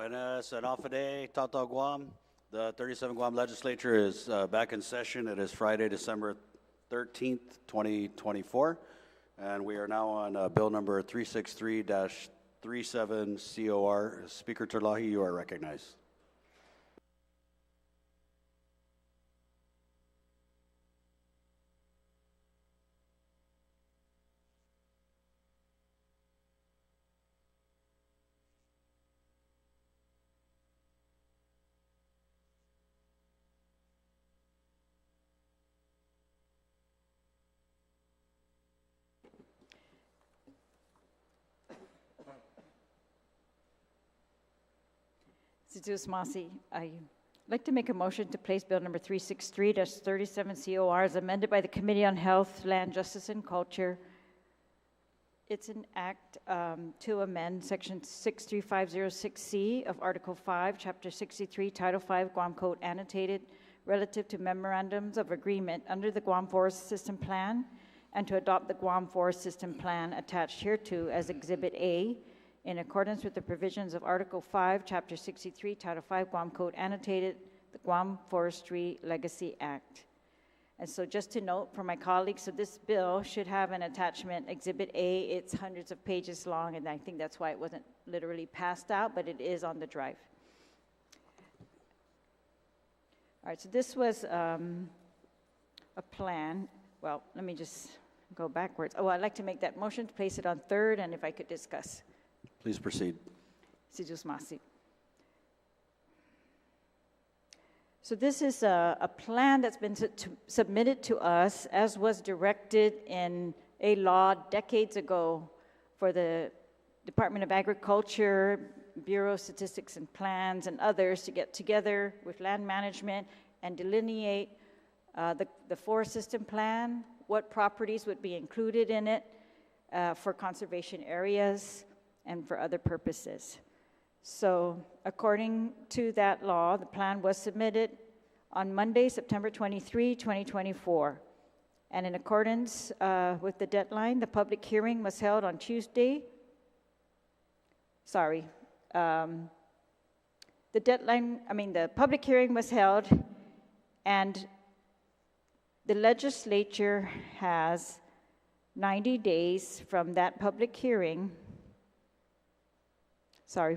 Buenas and Alfade, Tata Guam. The 37th Guam Legislature is back in session. It is Friday, December 13th, 2024. And we are now on bill number 363-37 COR. Speaker Terlahi, you are recognized. I'd like to make a motion to place Bill number 363-37 COR as amended by the Committee on Health, Land, Justice, and Culture. It's an act to amend Section 63506C of Article 5, Chapter 63, Title 5, Guam Code Annotated, relative to memorandums of agreement under the Guam Forest System Plan, and to adopt the Guam Forest System Plan attached hereto as Exhibit A, in accordance with the provisions of Article 5, Chapter 63, Title 5, Guam Code Annotated, the Guam Forestry Legacy Act. And so just to note for my colleagues, so this bill should have an attachment, Exhibit A. It's hundreds of pages long, and I think that's why it wasn't literally passed out, but it is on the drive. All right, so this was a plan. Well, let me just go backwards. Oh, I'd like to make that motion to place it on third, and if I could discuss. Please proceed. So this is a plan that's been submitted to us as was directed in a law decades ago for the Department of Agriculture, Bureau of Statistics and Plans, and others to get together with land management and delineate the forest system plan, what properties would be included in it for conservation areas, and for other purposes. So according to that law, the plan was submitted on Monday, September 23, 2024. And in accordance with the deadline, the public hearing was held on Tuesday. The public hearing was held, and the legislature has 90 days from that public hearing,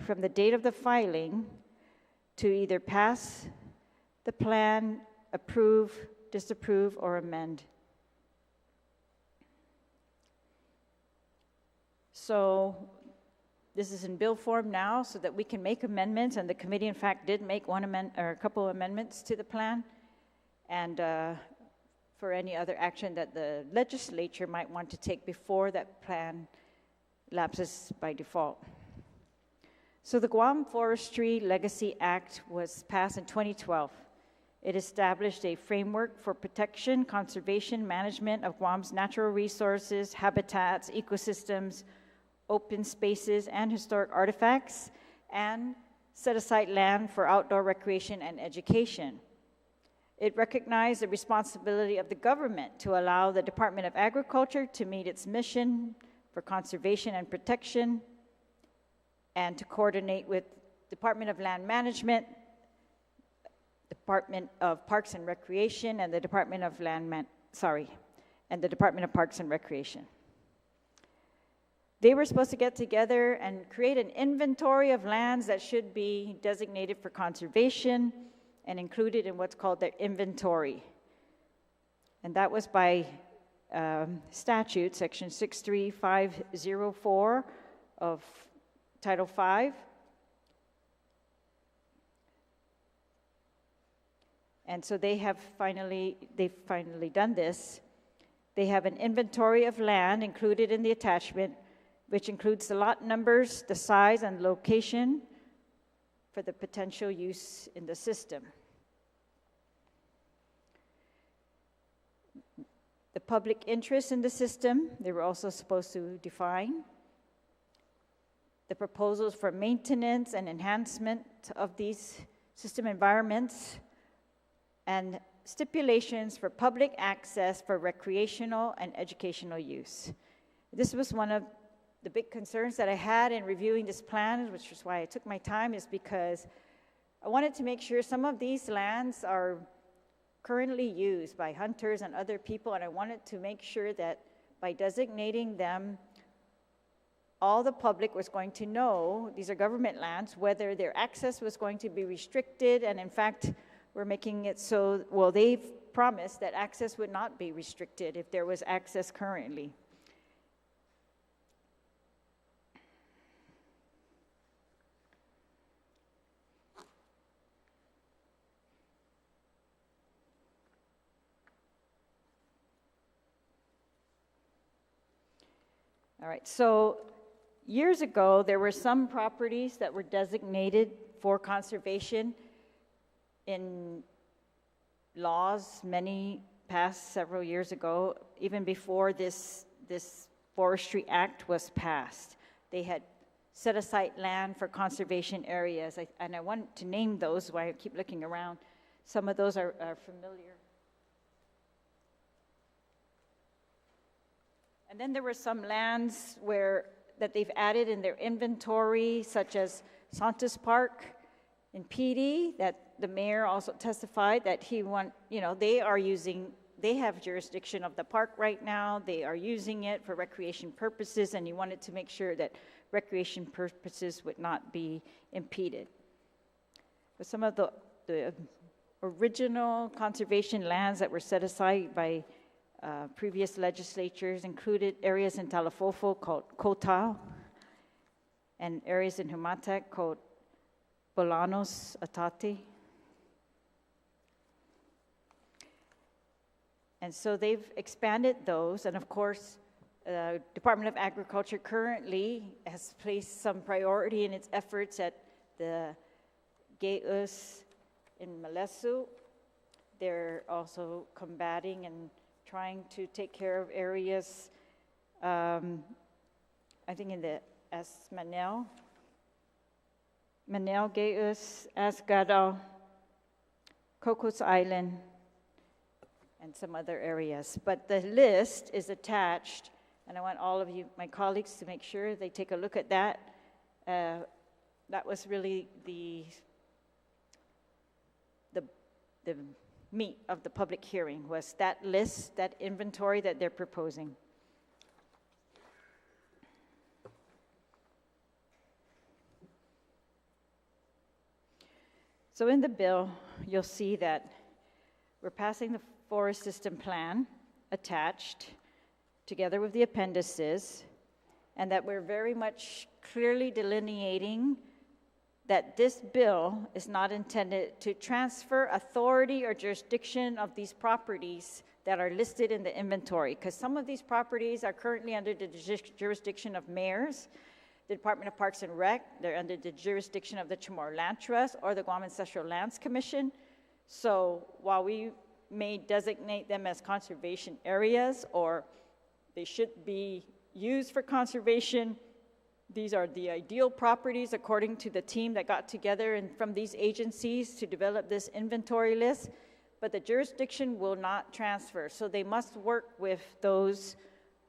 from the date of the filing, to either pass the plan, approve, disapprove, or amend. So this is in bill form now so that we can make amendments, and the committee, in fact, did make a couple of amendments to the plan, and for any other action that the legislature might want to take before that plan lapses by default. So the Guam Forestry Legacy Act was passed in 2012. It established a framework for protection, conservation, management of Guam's natural resources, habitats, ecosystems, open spaces, and historic artifacts, and set aside land for outdoor recreation and education. It recognized the responsibility of the government to allow the Department of Agriculture to meet its mission for conservation and protection, and to coordinate with Department of Land Management, Department of Parks and Recreation, and the Department of Parks and Recreation. They were supposed to get together and create an inventory of lands that should be designated for conservation and included in what's called their inventory. And that was by statute, section 63504 of Title 5. And so they've finally done this. They have an inventory of land included in the attachment, which includes the lot numbers, the size, and location for the potential use in the system. The public interest in the system, they were also supposed to define. The proposals for maintenance and enhancement of these system environments, and stipulations for public access for recreational and educational use. This was one of the big concerns that I had in reviewing this plan, which is why I took my time, is because I wanted to make sure some of these lands are currently used by hunters and other people, and I wanted to make sure that by designating them, all the public was going to know, these are government lands, whether their access was going to be restricted, and in fact, we're making it so, well, they've promised that access would not be restricted if there was access currently. All right, so years ago, there were some properties that were designated for conservation in laws many passed several years ago, even before this Forestry Act was passed. They had set aside land for conservation areas, and I want to name those while I keep looking around. Some of those are familiar. And then there were some lands that they've added in their inventory, such as Santos Park in PD, that the mayor also testified that they have jurisdiction of the park right now. They are using it for recreation purposes, and he wanted to make sure that recreation purposes would not be impeded. But some of the original conservation lands that were set aside by previous legislatures included areas in Talafofo called Kotao and areas in Humatec called Bolanos Atate. And so they've expanded those, and of course, Department of Agriculture currently has placed some priority in its efforts at the Gayus in Malesu. They're also combating and trying to take care of areas, I think in the Manel, Gayus, Asgado, Cocos Island, and some other areas. But the list is attached, and I want all of you, my colleagues, to make sure they take a look at that. That was really the meat of the public hearing, was that list, that inventory that they're proposing. So in the bill, you'll see that we're passing the forest system plan attached together with the appendices, and that we're very much clearly delineating that this bill is not intended to transfer authority or jurisdiction of these properties that are listed in the inventory, because some of these properties are currently under the jurisdiction of mayors, the Department of Parks and Rec, they're under the jurisdiction of the Chamorro Land Trust or the Guam Ancestral Lands Commission. So while we may designate them as conservation areas, or they should be used for conservation, these are the ideal properties according to the team that got together and from these agencies to develop this inventory list, but the jurisdiction will not transfer. So they must work with those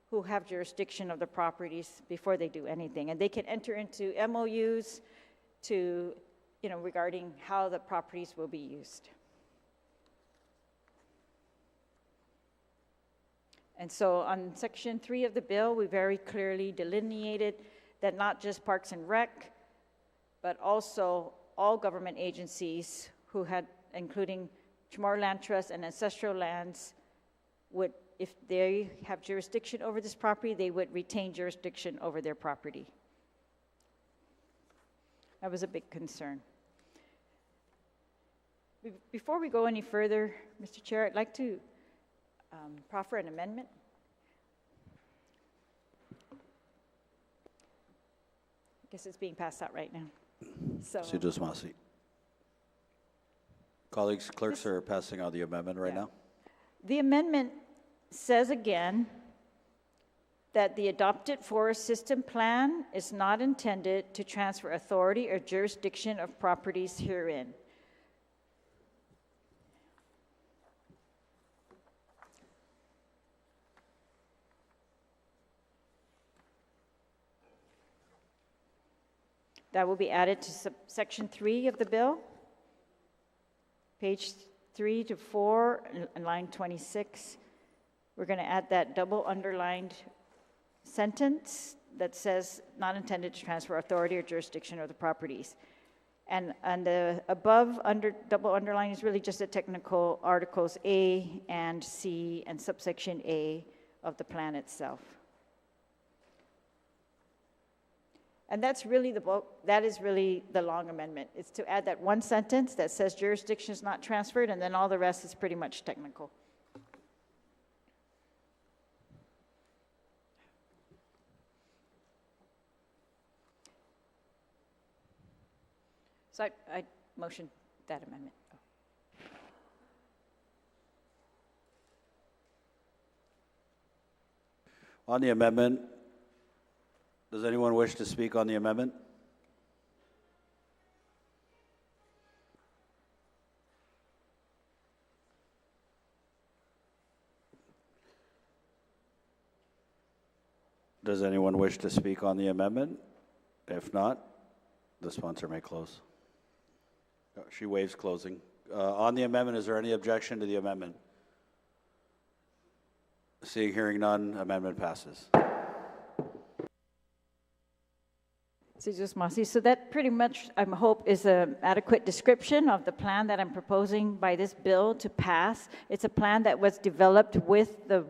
who have jurisdiction of the properties before they do anything. And they can enter into MOUs to, regarding how the properties will be used. And so on Section 3 of the bill, we very clearly delineated that not just Parks and Rec, but also all government agencies who had, including Chamorro Land Trust and Ancestral Lands, would, if they have jurisdiction over this property, they would retain jurisdiction over their property. That was a big concern. Before we go any further, Mr. Chair, I'd like to proffer an amendment. I guess it's being passed out right now. So just want to see. Colleagues, clerks are passing out the amendment right now. The amendment says again that the adopted forest system plan is not intended to transfer authority or jurisdiction of properties herein. That will be added to section 3 of the bill, page 3 to 4, and line 26. We're going to add that double underlined sentence that says not intended to transfer authority or jurisdiction of the properties. And the above double underline is really just the technical articles A and C and subsection A of the plan itself. And that's really that is really the long amendment. It's to add that one sentence that says jurisdiction is not transferred, and then all the rest is pretty much technical. So I motion that amendment. On the amendment, does anyone wish to speak on the amendment? Does anyone wish to speak on the amendment? If not, the sponsor may close. She waives closing. On the amendment, is there any objection to the amendment? Seeing, hearing none, amendment passes. So that pretty much, I hope, is an adequate description of the plan that I'm proposing by this bill to pass. It's a plan that was developed with the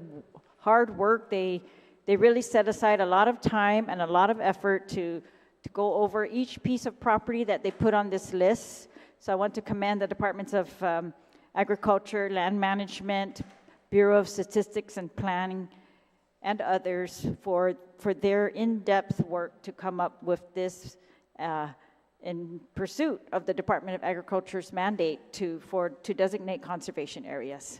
hard work. They really set aside a lot of time and a lot of effort to go over each piece of property that they put on this list. So I want to commend the Departments of Agriculture, Land Management, Bureau of Statistics and Planning, and others for their in-depth work to come up with this in pursuit of the Department of Agriculture's mandate to designate conservation areas.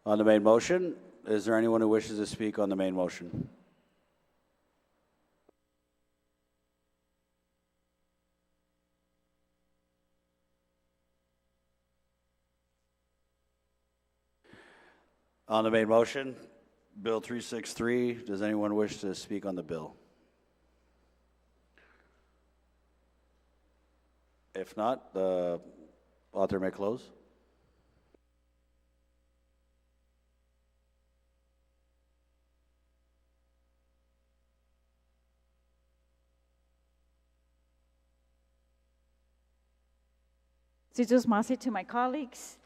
On the main motion, is there anyone who wishes to speak on the main motion? On the main motion, Bill 363, does anyone wish to speak on the bill? If not, the author may close. To my colleagues,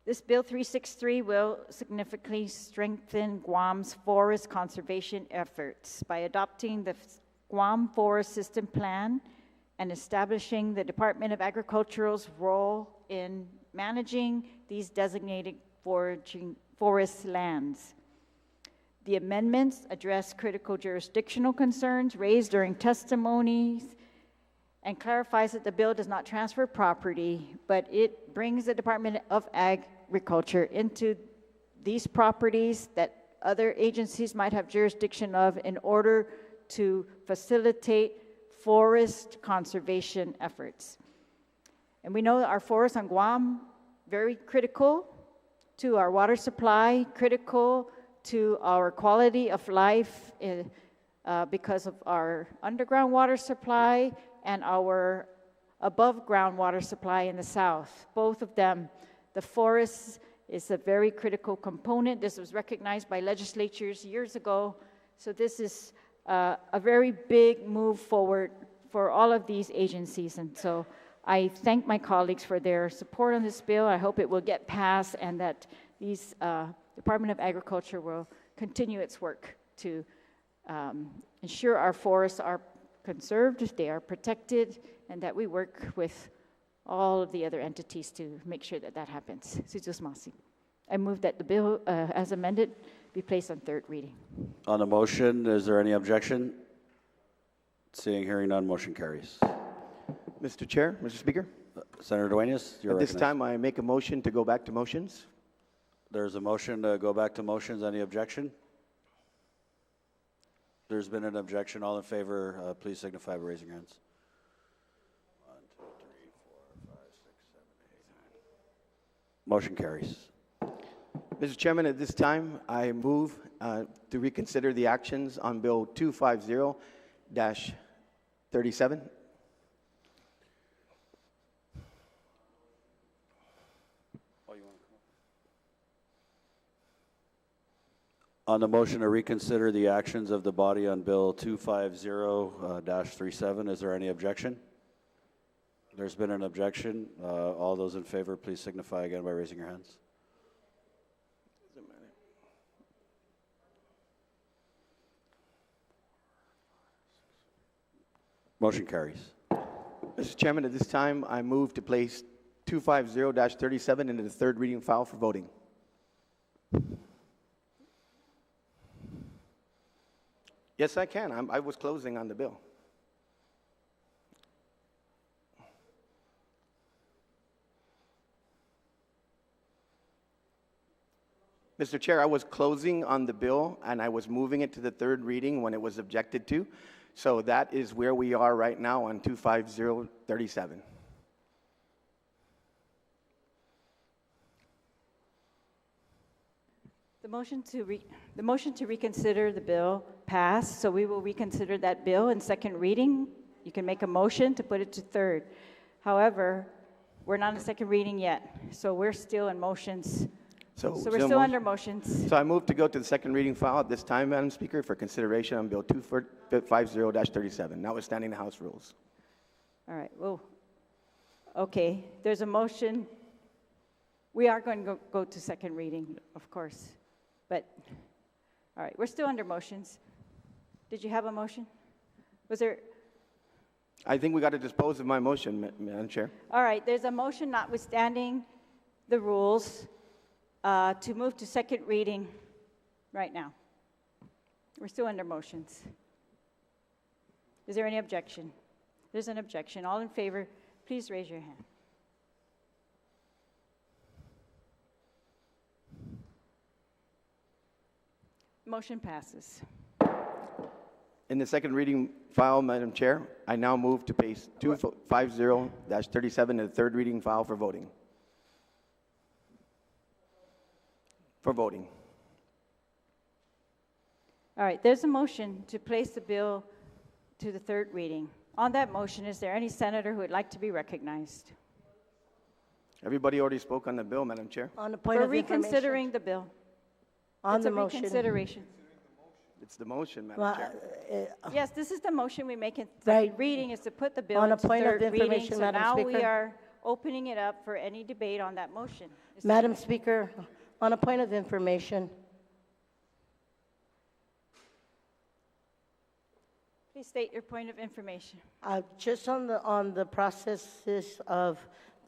this Bill 363 will significantly strengthen Guam's forest conservation efforts by adopting the Guam Forest System Plan and establishing the Department of Agriculture's role in managing these designated forest lands. The amendments address critical jurisdictional concerns raised during testimonies and clarifies that the bill does not transfer property, but it brings the Department of Agriculture into these properties that other agencies might have jurisdiction of in order to facilitate forest conservation efforts. And we know that our forests on Guam, very critical to our water supply, critical to our quality of life because of our underground water supply and our above ground water supply in the south. Both of them, the forest is a very critical component. This was recognized by legislatures years ago. So this is a very big move forward for all of these agencies. And so I thank my colleagues for their support on this bill. I hope it will get passed and that these Department of Agriculture will continue its work to ensure our forests are conserved, they are protected, and that we work with all of the other entities to make sure that that happens. I move that the bill, as amended, be placed on third reading. On the motion, is there any objection? Seeing, hearing none, motion carries. Mr. Chair, Mr. Speaker. Senator Duenas, you're At this recognized. time, I make a motion to go back to motions. There's a motion to go back to motions. Any objection? There's been an objection. All in favor, please signify by raising your hands. 1, 2, 3, 4, 5, 6, 7, 8, 9. Motion carries. Mr. Chairman, at this time, I move to reconsider the actions on Bill 250-37. On the motion to reconsider the actions of the body on Bill 250-37, is there any objection? There's been an objection. All those in favor, please signify again by raising your hands. Motion carries. Mr. Chairman, at this time, I move to place 250-37 into the third reading file for voting. Yes, I can. I was closing on the bill. Mr. Chair, I was closing on the bill, and I was moving it to the third reading when it was objected to. So that is where we are right now on 250-37. The motion to reconsider the bill passed, so we will reconsider that bill in second reading. You can make a motion to put it to third. However, we're not in second reading yet, so we're still in motions. So we're still under motions. So I move to go to the second reading file at this time, Madam Speaker, for consideration on Bill 250-37, notwithstanding the House rules. All right, well, okay, there's a motion. We are going to go to second reading, of course, but, all right, we're still under motions. Did you have a motion? Was there? I think we got to dispose of my motion, Madam Chair. All right, there's a motion notwithstanding the rules to move to second reading right now. We're still under motions. Is there any objection? There's an objection. All in favor, please raise your hand. Motion passes. In the second reading file, Madam Chair, I now move to paste 250-37 in the third reading file for voting. For voting. All right, there's a motion to place the bill to the third reading. On that motion, is there any senator who would like to be recognized? Everybody already spoke on the bill, Madam Chair. On the point For of information. reconsidering the bill. On It's the a motion. reconsideration. It's the motion, Madam Well, Chair. Yes, this is the motion we make in Right. second reading, is to put the bill On a into point of third reading. information, So Madam now we Speaker. are opening it up for any debate on that motion. Madam Speaker, on a point of information, Please state your point of information. just on the processes of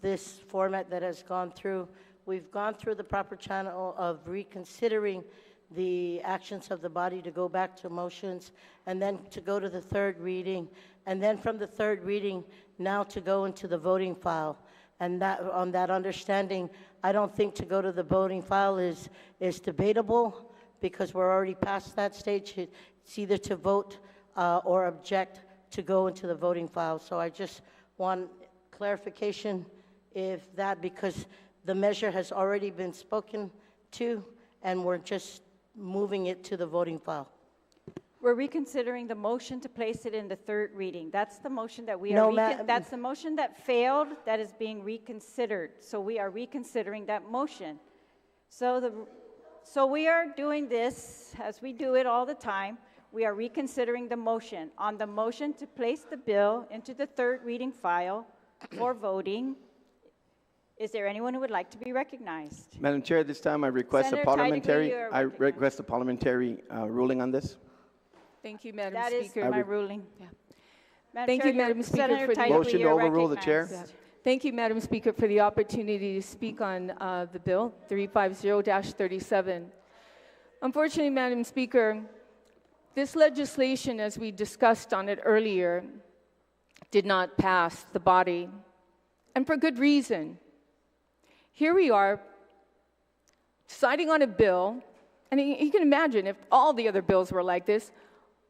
this format that has gone through, we've gone through the proper channel of reconsidering the actions of the body to go back to motions, and then to go to the third reading, and then from the third reading, now to go into the voting file. And that, on that understanding, I don't think to go to the voting file is debatable, because we're already past that stage. It's either to vote or object to go into the voting file. So I just want clarification if that, because the measure has already been spoken to, and we're just moving it to the voting file. We're reconsidering the motion to place it in the third reading. That's the motion that we No, are, that's the motion that failed, that is being reconsidered. So we are reconsidering that motion. So we are doing this, as we do it all the time, we are reconsidering the motion. On the motion to place the bill into the third reading file for voting, is there anyone who would like to be recognized? Madam Chair, at this time I request Senator a parliamentary, Teichler, you are I recognized. request a parliamentary ruling on this. Thank you, Madam That is Speaker. my ruling. Yeah. Madam Thank you, Chair, Madam Speaker, Senator for the Teichler, motion to you're overrule the chair. recognized. Thank you, Madam Speaker, for the opportunity to speak on the bill, 350-37. Unfortunately, Madam Speaker, this legislation, as we discussed on it earlier, did not pass the body, and for good reason. Here we are, deciding on a bill, and you can imagine if all the other bills were like this,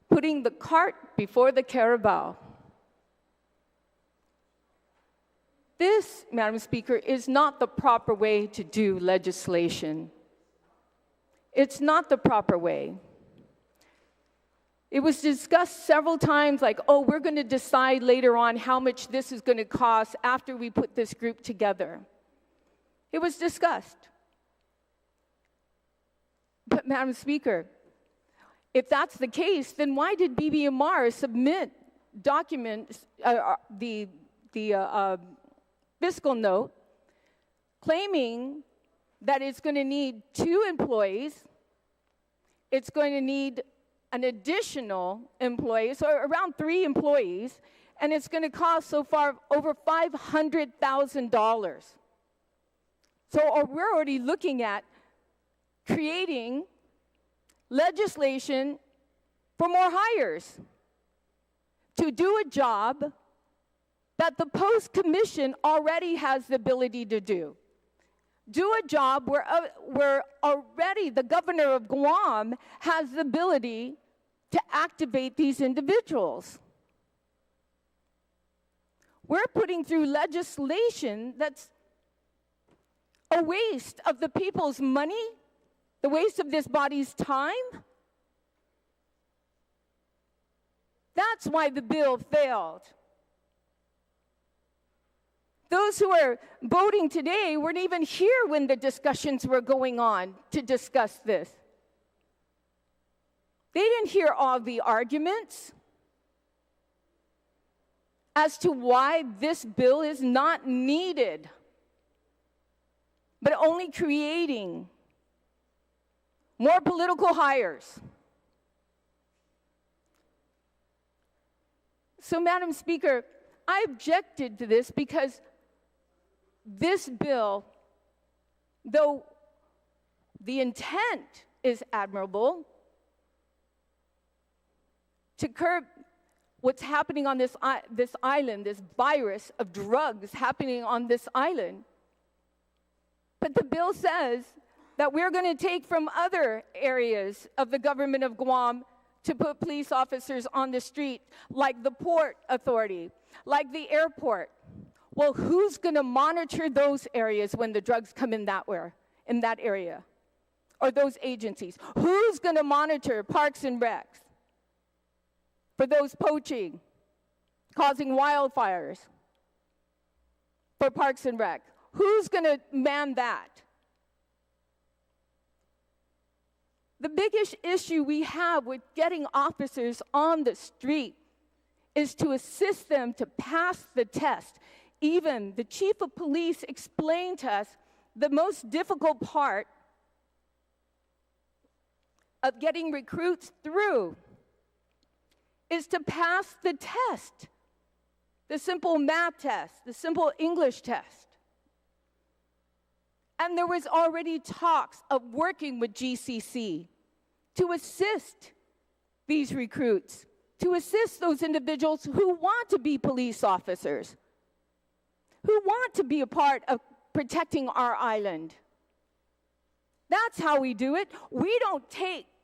putting the cart before the carabao. This, Madam Speaker, is not the proper way to do legislation. It's not the proper way. It was discussed several times, like, oh, we're going to decide later on how much this is going to cost after we put this group together. It was discussed. But, Madam Speaker, if that's the case, then why did BBMR submit documents, the fiscal note, claiming that it's going to need 2 employees, it's going to need an additional employee, so around 3 employees, and it's going to cost so far over $500,000. So we're already looking at creating legislation for more hires to do a job that the Post Commission already has the ability to do. Do a job where already the governor of Guam has the ability to activate these individuals. We're putting through legislation that's a waste of the people's money, the waste of this body's time. That's why the bill failed. Those who are voting today weren't even here when the discussions were going on to discuss this. They didn't hear all the arguments as to why this bill is not needed, but only creating more political hires. So, Madam Speaker, I objected to this because this bill, though the intent is admirable to curb what's happening on this island, this virus of drugs happening on this island, but the bill says that we're going to take from other areas of the government of Guam to put police officers on the street, like the Port Authority, like the airport. Well, who's going to monitor those areas when the drugs come in that area, or those agencies? Who's going to monitor Parks and Recs for those poaching, causing wildfires for Parks and Rec? Who's going to man that? The biggest issue we have with getting officers on the street is to assist them to pass the test. Even the chief of police explained to us the most difficult part of getting recruits through is to pass the test, the simple math test, the simple English test. And there was already talks of working with GCC to assist these recruits, to assist those individuals who want to be police officers, who want to be a part of protecting our island. That's how we do it. We don't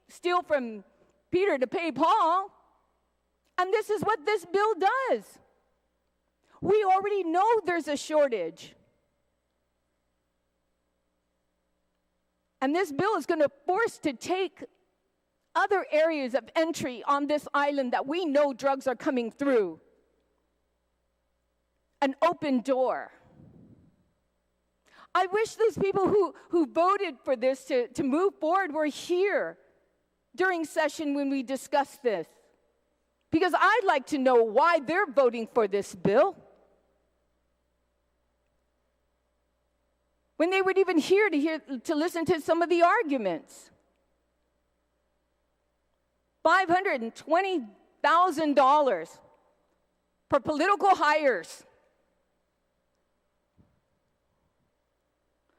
steal from Peter to pay Paul. And this is what this bill does. We already know there's a shortage. And this bill is going to force to take other areas of entry on this island that we know drugs are coming through. An open door. I wish those people who voted for this to move forward were here during session when we discussed this. Because I'd like to know why they're voting for this bill. When they weren't even here to listen to some of the arguments. $520,000 for political hires.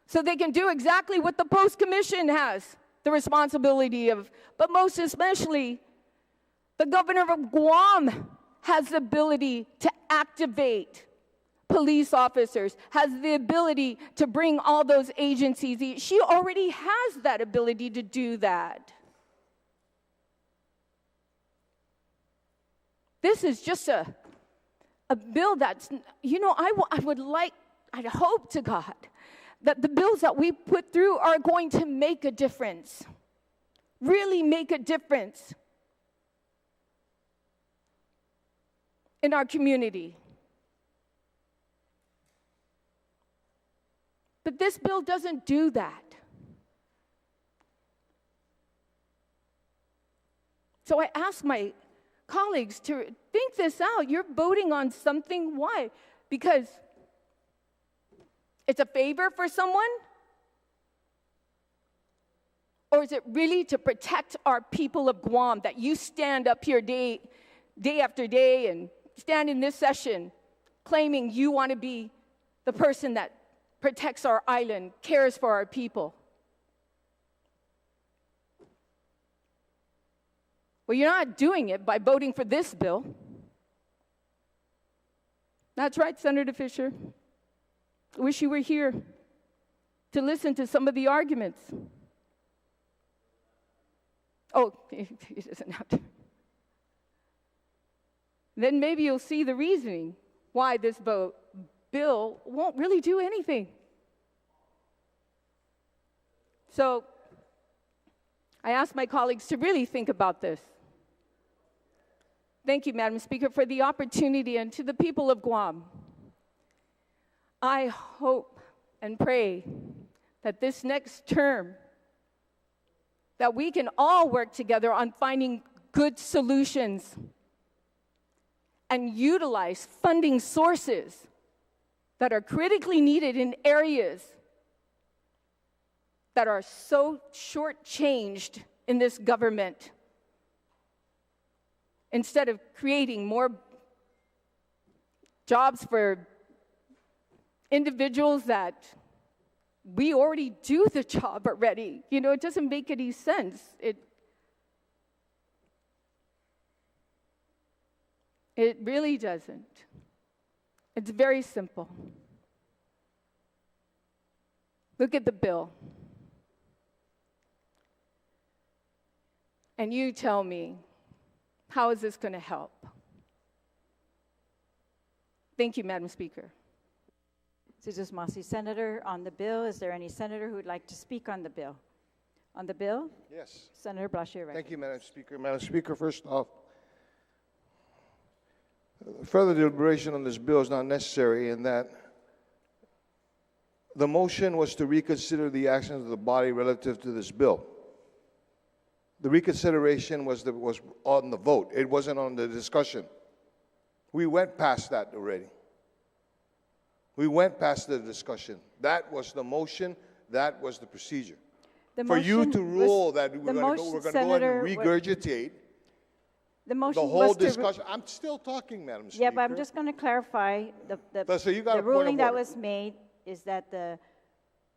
So they can do exactly what the Post Commission has the responsibility of. But most especially, the governor of Guam has the ability to activate police officers, has the ability to bring all those agencies. She already has that ability to do that. This is just a bill that's, I'd hope to God that the bills that we put through are going to make a difference. really make a difference in our community. But this bill doesn't do that. So I ask my colleagues to think this out. You're voting on something. Why? Because it's a favor for someone? Or is it really to protect our people of Guam that you stand up here day after day and stand in this session claiming you want to be the person that protects our island, cares for our people? Well, you're not doing it by voting for this bill. That's right, Senator Fisher. I wish you were here to listen to some of the arguments. Oh, he doesn't have to. Then maybe you'll see the reasoning why this bill won't really do anything. So I ask my colleagues to really think about this. Thank you, Madam Speaker, for the opportunity, and to the people of Guam. I hope and pray that this next term, that we can all work together on finding good solutions and utilize funding sources that are critically needed in areas that are so shortchanged in this government, instead of creating more jobs for individuals that we already do the job already. You know, it doesn't make any sense. It really doesn't. It's very simple. Look at the bill. And you tell me, how is this going to help? Thank you, Madam Speaker. Susan Masi, Senator, on the bill, is there any senator who would like to speak on the bill? On the bill? Yes. Senator Blashier. Thank you, Madam Speaker. Madam Speaker, first off, further deliberation on this bill is not necessary in that the motion was to reconsider the actions of the body relative to this bill. The reconsideration was on the vote. It wasn't on the discussion. We went past that already. We went past the discussion. That was the motion. That was the procedure. For you to rule that we're going to go and regurgitate the whole discussion. I'm still talking, Madam Speaker. Yeah, but I'm just going to clarify So you got the a point of ruling that order. was made is that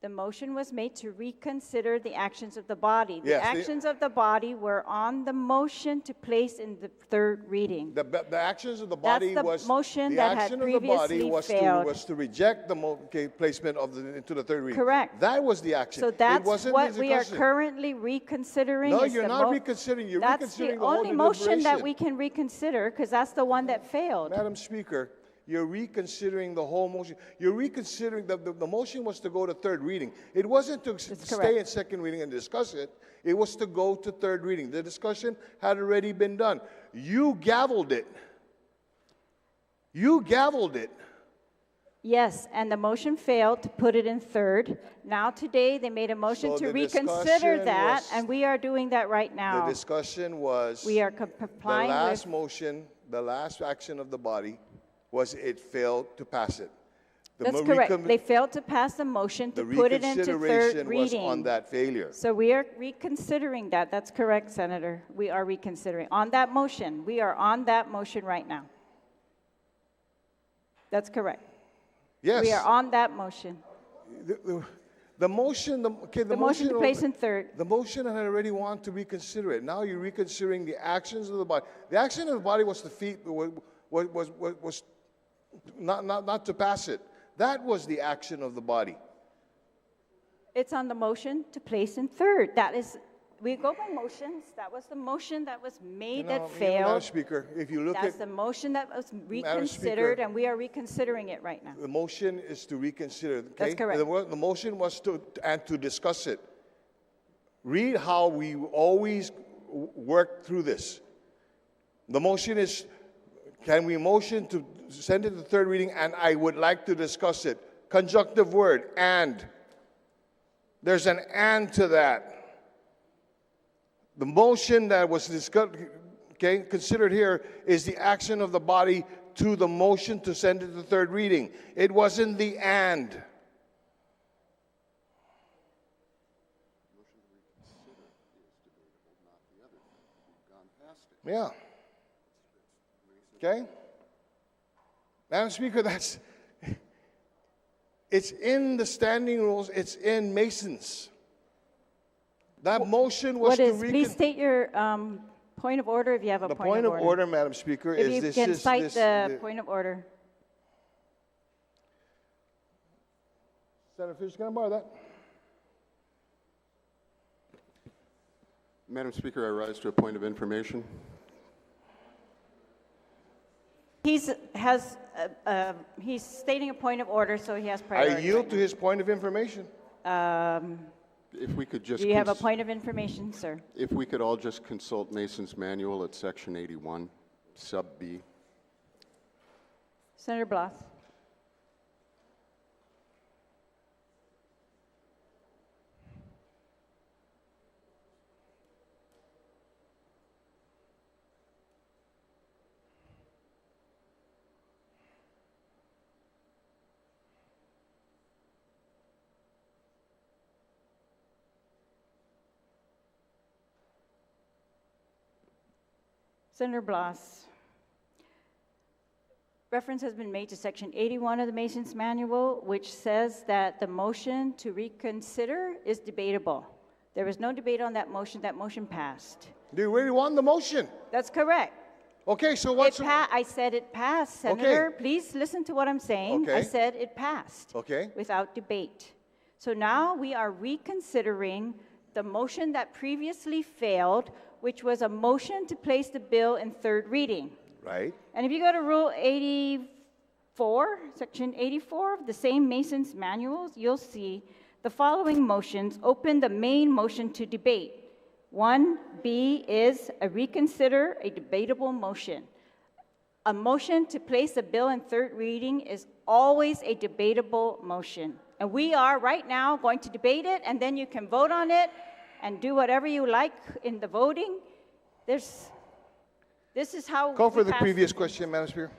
the motion was made to reconsider the actions of the body. The Yes, actions of the body were on the motion to place in the third reading. The actions of the body That's the was motion the that had action of the body previously was failed. was to reject the placement of into the third reading. Correct. That was the action. So that's it wasn't what the we are discussion. currently reconsidering. No, is you're the not reconsidering. You're That's reconsidering the whole only motion that deliberation. we can reconsider, because that's the one that failed. Madam Speaker, you're reconsidering the whole motion. You're reconsidering, the motion was to go to third reading. It wasn't to stay correct. in second reading and discuss it. It was to go to third reading. The discussion had already been done. You gavelled it. You gavelled it. Yes, and the motion failed to put it in third. Now today, they made a motion So to the reconsider discussion that, was- and we are doing that right now. The discussion was, We are the complying last with, motion, the last action of the body was it failed to pass it. that's correct. They failed to pass the motion to The put it into third reconsideration was on reading. that failure. So we are reconsidering that. That's correct, Senator. We are reconsidering. On that motion, we are on that motion right now. That's correct. Yes. We are on that motion. The motion, The motion to place in third. The motion had already wanted to reconsider it. Now you're reconsidering the actions of the body. The action of the body was not to pass it. That was the action of the body. It's on the motion to place in third. That is, we go by motions. That was the motion that was made that Madam failed. Speaker, if you look That's at the motion that was Speaker, reconsidered, and we are reconsidering it right now. the motion is to reconsider. Okay? That's correct. The motion was to discuss it. Read how we always work through this. The motion is, can we motion to send it to third reading, and I would like to discuss it. Conjunctive word, and. There's an and to that. The motion that was discussed, okay, considered here is the action of the body to the motion to send it to third reading. It wasn't the and. Yeah. Okay? Madam Speaker, it's in the standing rules, it's in Mason's. That motion was to Please state your point of order if you have a The point of order. Madam Speaker, If is you this can is cite this, the point of order. Senator Fisher, can I borrow that? Madam Speaker, I rise to a point of information. He's stating a point of order, so he has priority. I yield right to his point of information. If we could just Do you have a point of information, sir? if we could all just consult Mason's manual at section 81, sub B. Senator Blas. Senator Blas. Reference has been made to section 81 of the Mason's Manual, which says that the motion to reconsider is debatable. There was no debate on that motion. That motion passed. Do you really want the motion? That's correct. Okay, so what's... I said it passed, Senator. Okay. Please listen to what I'm saying. Okay. I said it passed. Okay. Without debate. So now we are reconsidering the motion that previously failed, which was a motion to place the bill in third reading. Right. And if you go to Rule 84, Section 84 of the same Mason's Manuals, you'll see the following motions open the main motion to debate. 1B is a reconsider, a debatable motion. A motion to place a bill in third reading is always a debatable motion. And we are right now going to debate it, and then you can vote on it and do whatever you like in the voting. This is how Call for we the pass previous it. question, Madam Speaker.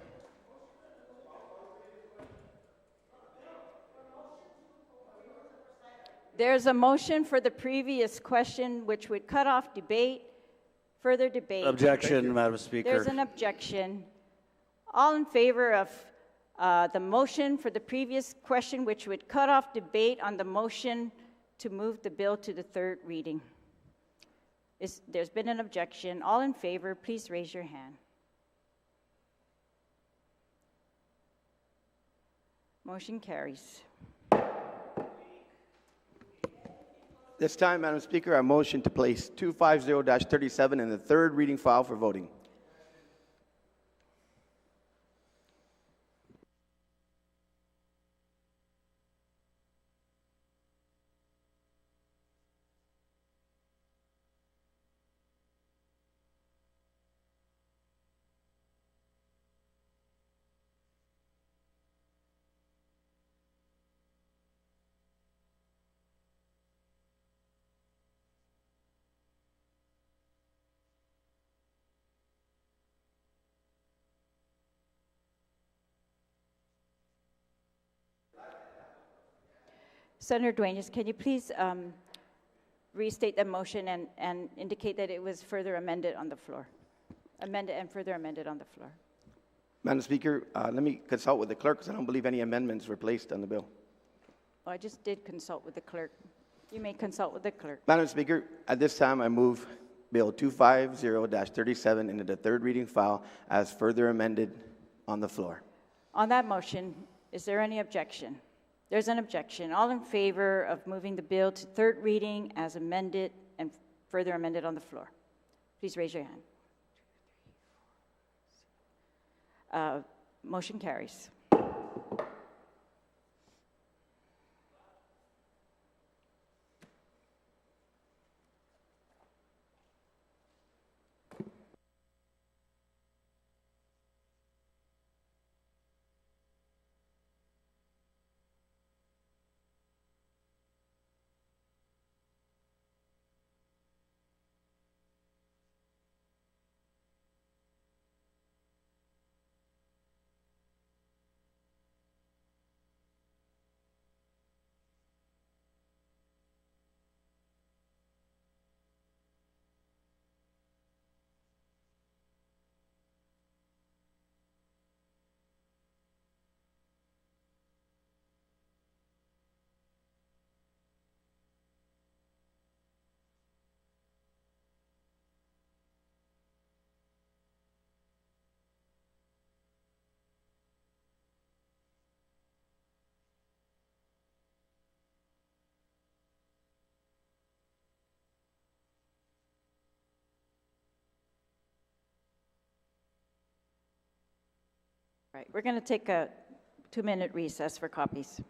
There's a motion for the previous question, which would cut off debate, further debate. Objection, Madam Speaker. There's an objection. All in favor of the motion for the previous question, which would cut off debate on the motion to move the bill to the third reading? There's been an objection. All in favor, please raise your hand. Motion carries. This time, Madam Speaker, I motion to place 250-37 in the third reading file for voting. Senator Duenas, can you please restate the motion and indicate that it was further amended on the floor? Amended and further amended on the floor. Madam Speaker, let me consult with the clerk because I don't believe any amendments were placed on the bill. Oh, I just did consult with the clerk. You may consult with the clerk. Madam Speaker, at this time, I move Bill 250-37 into the third reading file as further amended on the floor. On that motion, is there any objection? There's an objection. All in favor of moving the bill to third reading as amended and further amended on the floor? Please raise your hand. Motion carries. right, we're going to take a 2-minute recess for copies.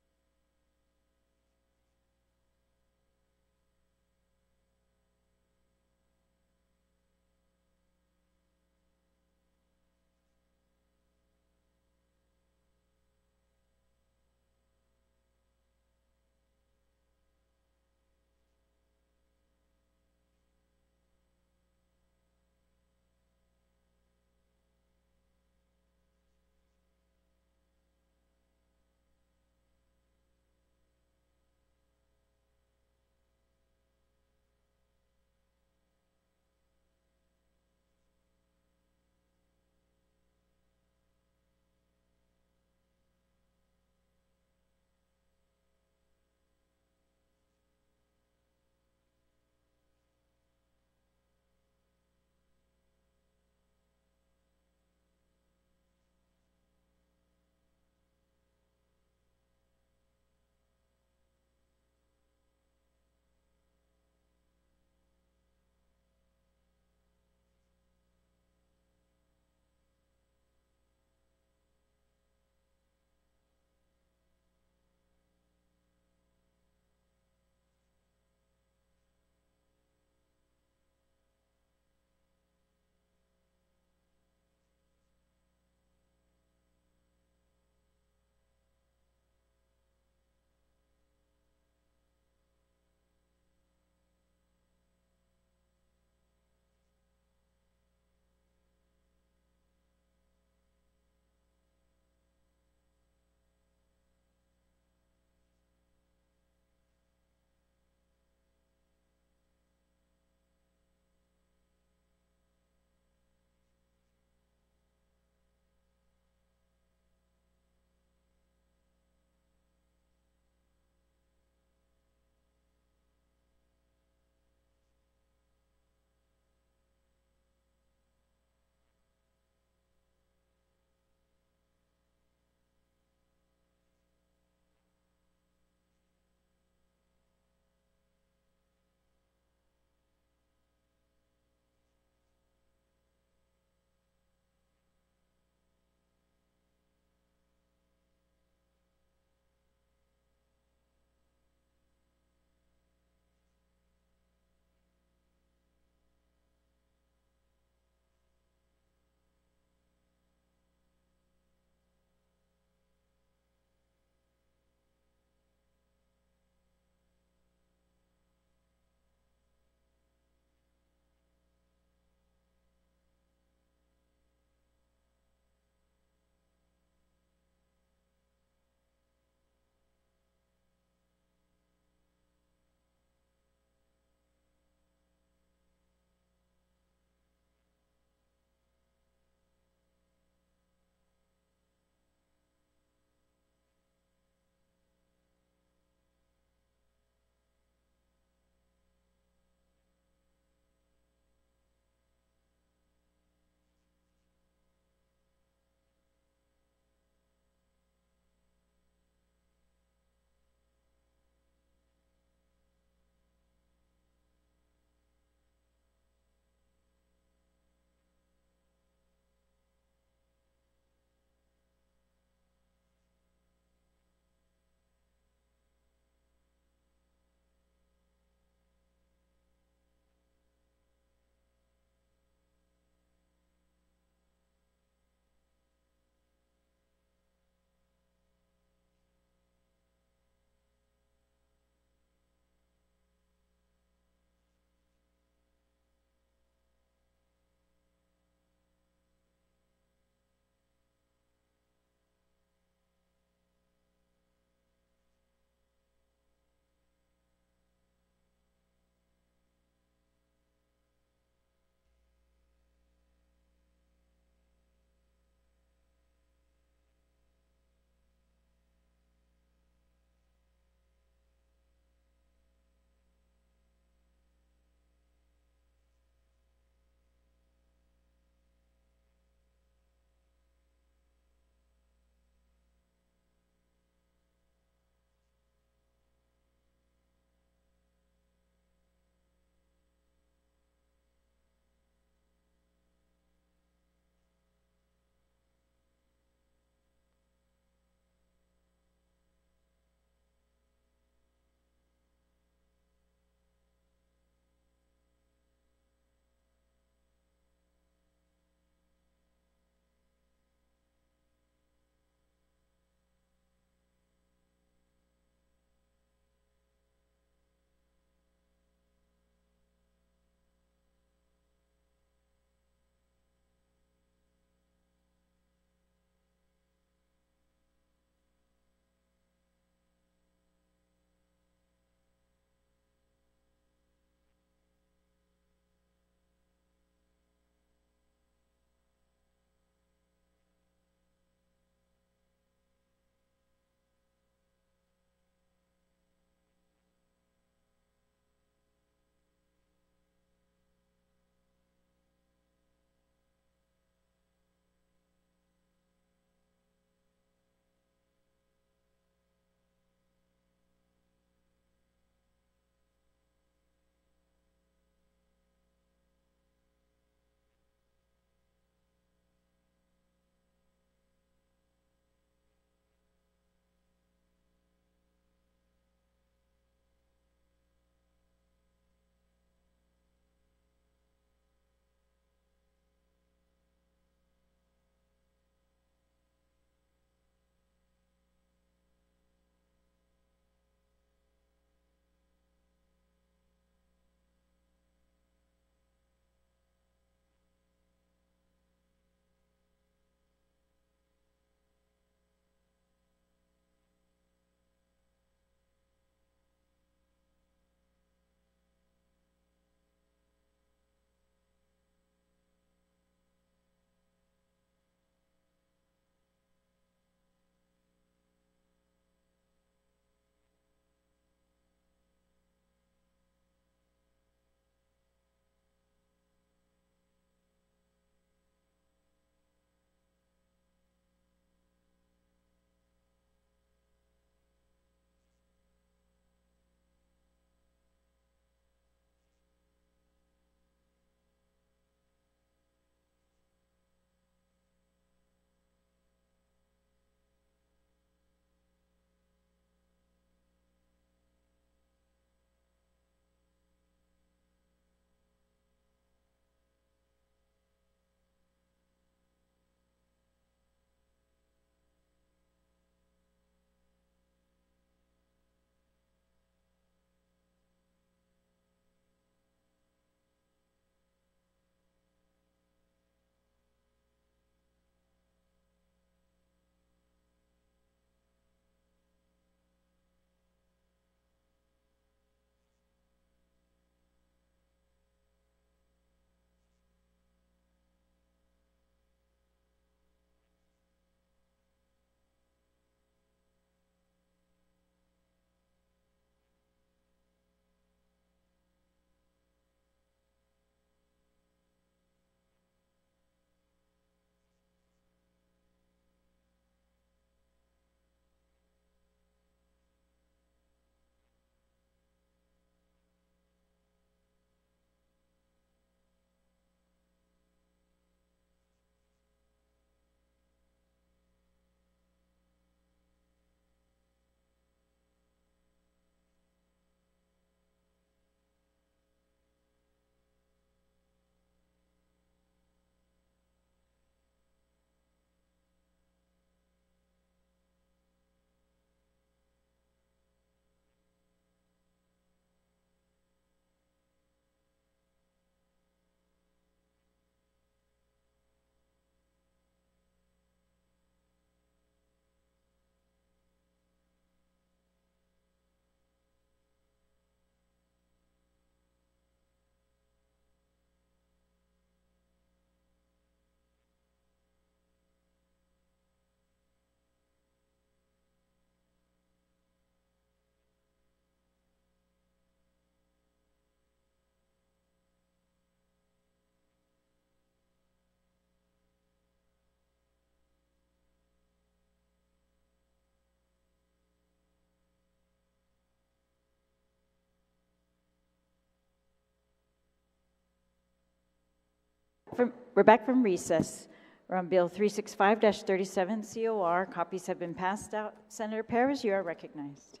from recess. We're on Bill 365-37 COR. Copies have been passed out. Senator Perez, you are recognized.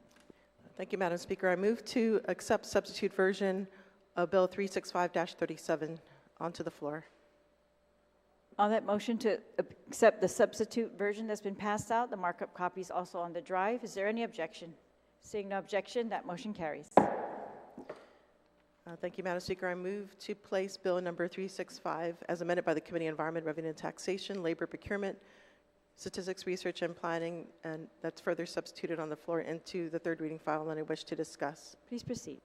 Thank you, Madam Speaker. I move to accept substitute version of Bill 365-37 onto the floor. On that motion to accept the substitute version that's been passed out, the markup copy is also on the drive. Is there any objection? Seeing no objection, that motion carries. Thank you, Madam Speaker. I move to place Bill number 365 as amended by the Committee on Environment, Revenue and Taxation, Labor Procurement, Statistics, Research, and Planning, and that's further substituted on the floor into the third reading file, and I wish to discuss. Please proceed.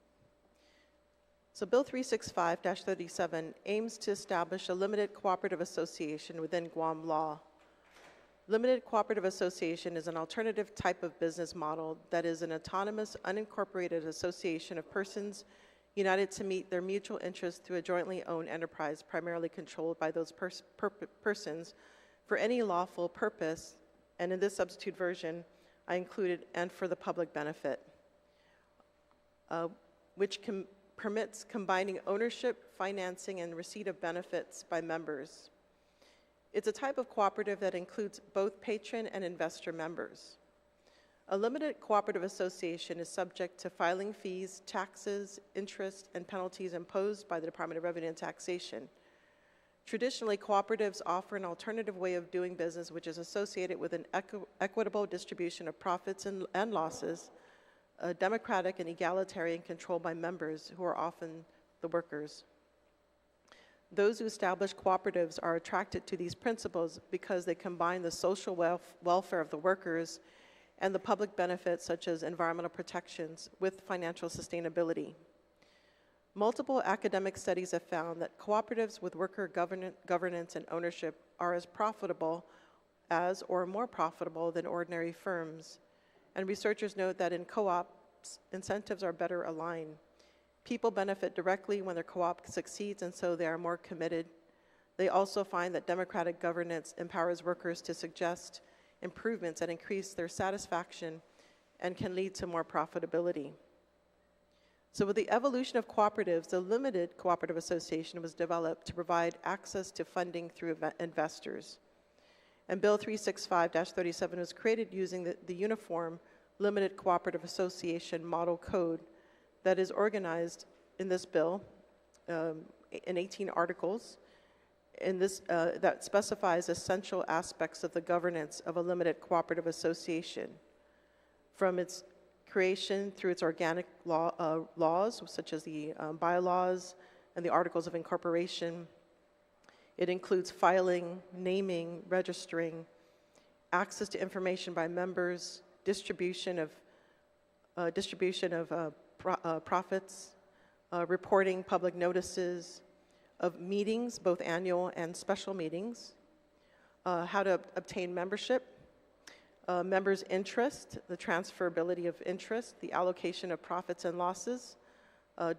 So Bill 365-37 aims to establish a limited cooperative association within Guam law. Limited cooperative association is an alternative type of business model that is an autonomous, unincorporated association of persons united to meet their mutual interests through a jointly owned enterprise primarily controlled by those persons for any lawful purpose, and in this substitute version, I included and for the public benefit, which permits combining ownership, financing, and receipt of benefits by members. It's a type of cooperative that includes both patron and investor members. A limited cooperative association is subject to filing fees, taxes, interest, and penalties imposed by the Department of Revenue and Taxation. Traditionally, cooperatives offer an alternative way of doing business which is associated with an equitable distribution of profits and losses, democratic and egalitarian control by members who are often the workers. Those who establish cooperatives are attracted to these principles because they combine the social welfare of the workers and the public benefits such as environmental protections with financial sustainability. Multiple academic studies have found that cooperatives with worker governance and ownership are as profitable as or more profitable than ordinary firms. And researchers note that in co-ops, incentives are better aligned. People benefit directly when their co-op succeeds, and so they are more committed. They also find that democratic governance empowers workers to suggest improvements that increase their satisfaction and can lead to more profitability. So with the evolution of cooperatives, the limited cooperative association was developed to provide access to funding through investors. And Bill 365-37 was created using the uniform limited cooperative association model code that is organized in this bill in 18 articles in this, that specifies essential aspects of the governance of a limited cooperative association, from its creation through its organic laws, such as the bylaws and the articles of incorporation. It includes filing, naming, registering, access to information by members, distribution of profits, reporting public notices of meetings, both annual and special meetings, how to obtain membership, members' interest, the transferability of interest, the allocation of profits and losses,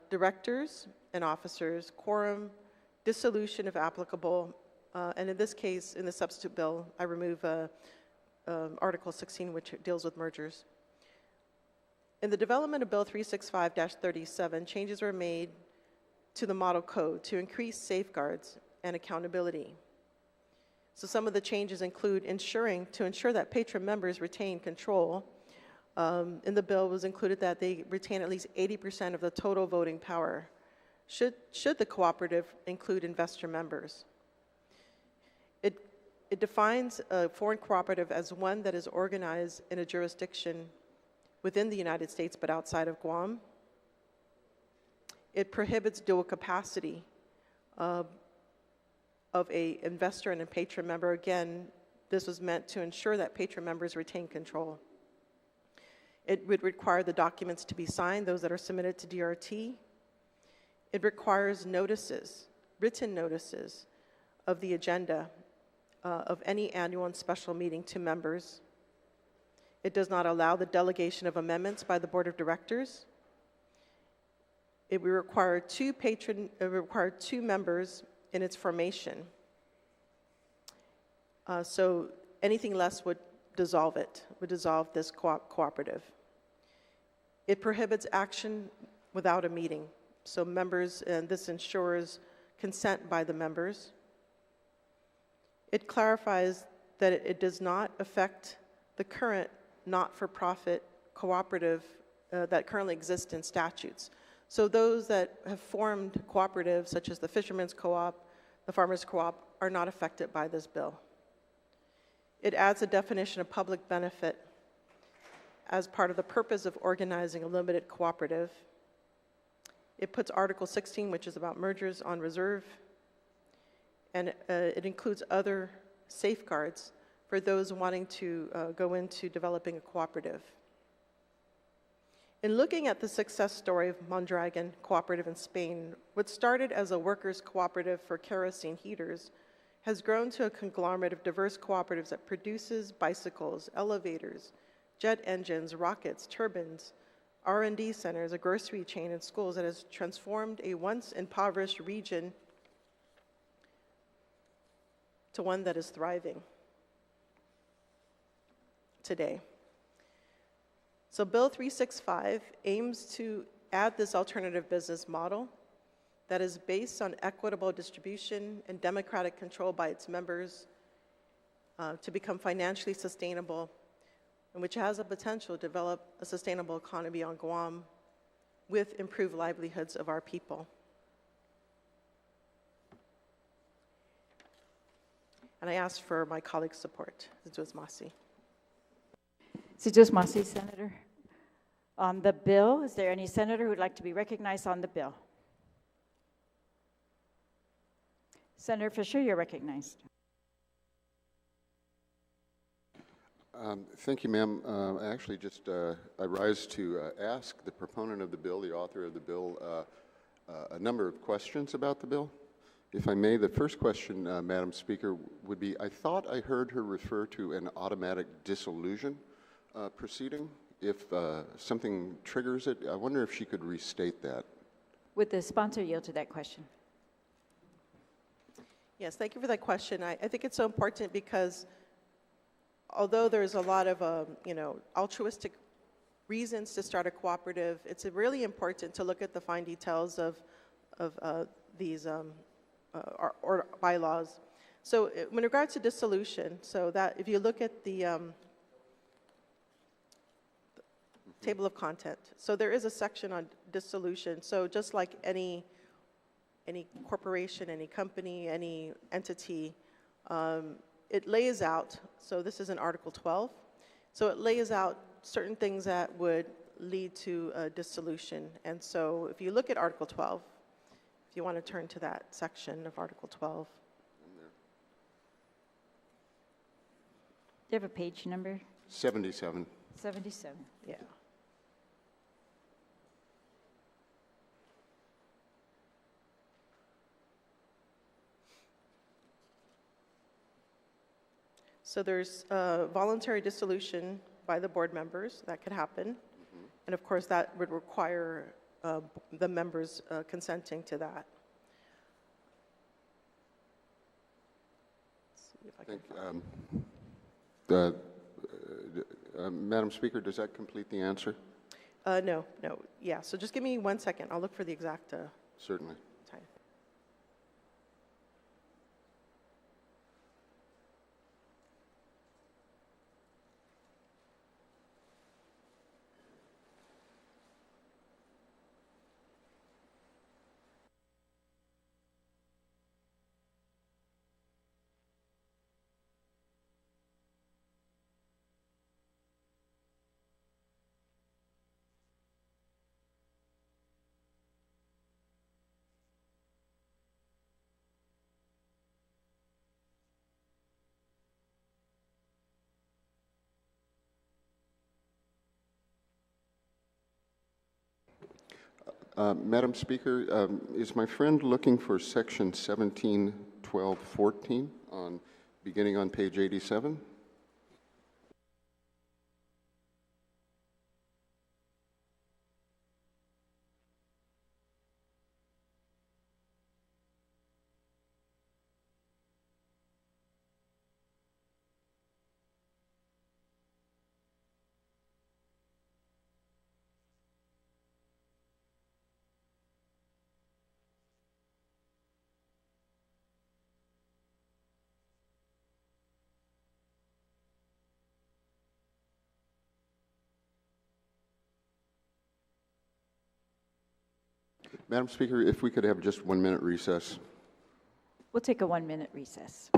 directors and officers, quorum, dissolution if applicable, and in this case, in the substitute bill, I remove Article 16, which deals with mergers. In the development of Bill 365-37, changes were made to the model code to increase safeguards and accountability. So some of the changes include to ensure that patron members retain control. In the bill was included that they retain at least 80% of the total voting power, should the cooperative include investor members. It defines a foreign cooperative as one that is organized in a jurisdiction within the United States but outside of Guam. It prohibits dual capacity of a investor and a patron member. Again, this was meant to ensure that patron members retain control. It would require the documents to be signed, those that are submitted to DRT. It requires notices, written notices of the agenda of any annual and special meeting to members. It does not allow the delegation of amendments by the Board of Directors. It will require two members in its formation. So anything less would dissolve this cooperative. It prohibits action without a meeting. So members, and this ensures consent by the members. It clarifies that it does not affect the current not-for-profit cooperative that currently exists in statutes. So those that have formed cooperatives, such as the Fishermen's Co-op, the Farmers Co-op, are not affected by this bill. It adds a definition of public benefit as part of the purpose of organizing a limited cooperative. It puts Article 16, which is about mergers, on reserve, and it includes other safeguards for those wanting to go into developing a cooperative. In looking at the success story of Mondragon Cooperative in Spain, what started as a workers' cooperative for kerosene heaters has grown to a conglomerate of diverse cooperatives that produces bicycles, elevators, jet engines, rockets, turbines, R&D centers, a grocery chain, and schools that has transformed a once impoverished region to one that is thriving today. So Bill 365 aims to add this alternative business model that is based on equitable distribution and democratic control by its members to become financially sustainable, and which has a potential to develop a sustainable economy on Guam with improved livelihoods of our people. And I ask for my colleagues' support. Zitus Masi. Zitus Masi, Senator. On the bill, is there any senator who would like to be recognized on the bill? Senator Fisher, you're recognized. Thank you, ma'am. I actually just I rise to ask the proponent of the bill, the author of the bill, a number of questions about the bill. If I may, the first question, Madam Speaker, would be, I thought I heard her refer to an automatic dissolution proceeding. If something triggers it, I wonder if she could restate that. Would the sponsor yield to that question? Yes, thank you for that question. I think it's so important because although there's a lot of altruistic reasons to start a cooperative, it's really important to look at the fine details of these or bylaws. So in regards to dissolution, so that if you look at the table of content, so there is a section on dissolution. So just like any corporation, any company, any entity, it lays out, so this is in Article 12, so it lays out certain things that would lead to a dissolution. And so if you look at Article 12, if you want to turn to that section of Article 12. Do you have a page number? 77. 77. Yeah. So there's voluntary dissolution by the board members that could happen. Mm-hmm. And of course that would require the members consenting to that. Let's see if I can Madam Speaker, does that complete the answer? No. Yeah, so just give me 1 second. I'll look for the exact Certainly. time. Madam Speaker, is my friend looking for section 171214 beginning on page 87? Madam Speaker, if we could have just 1 minute recess. We'll take a 1-minute recess.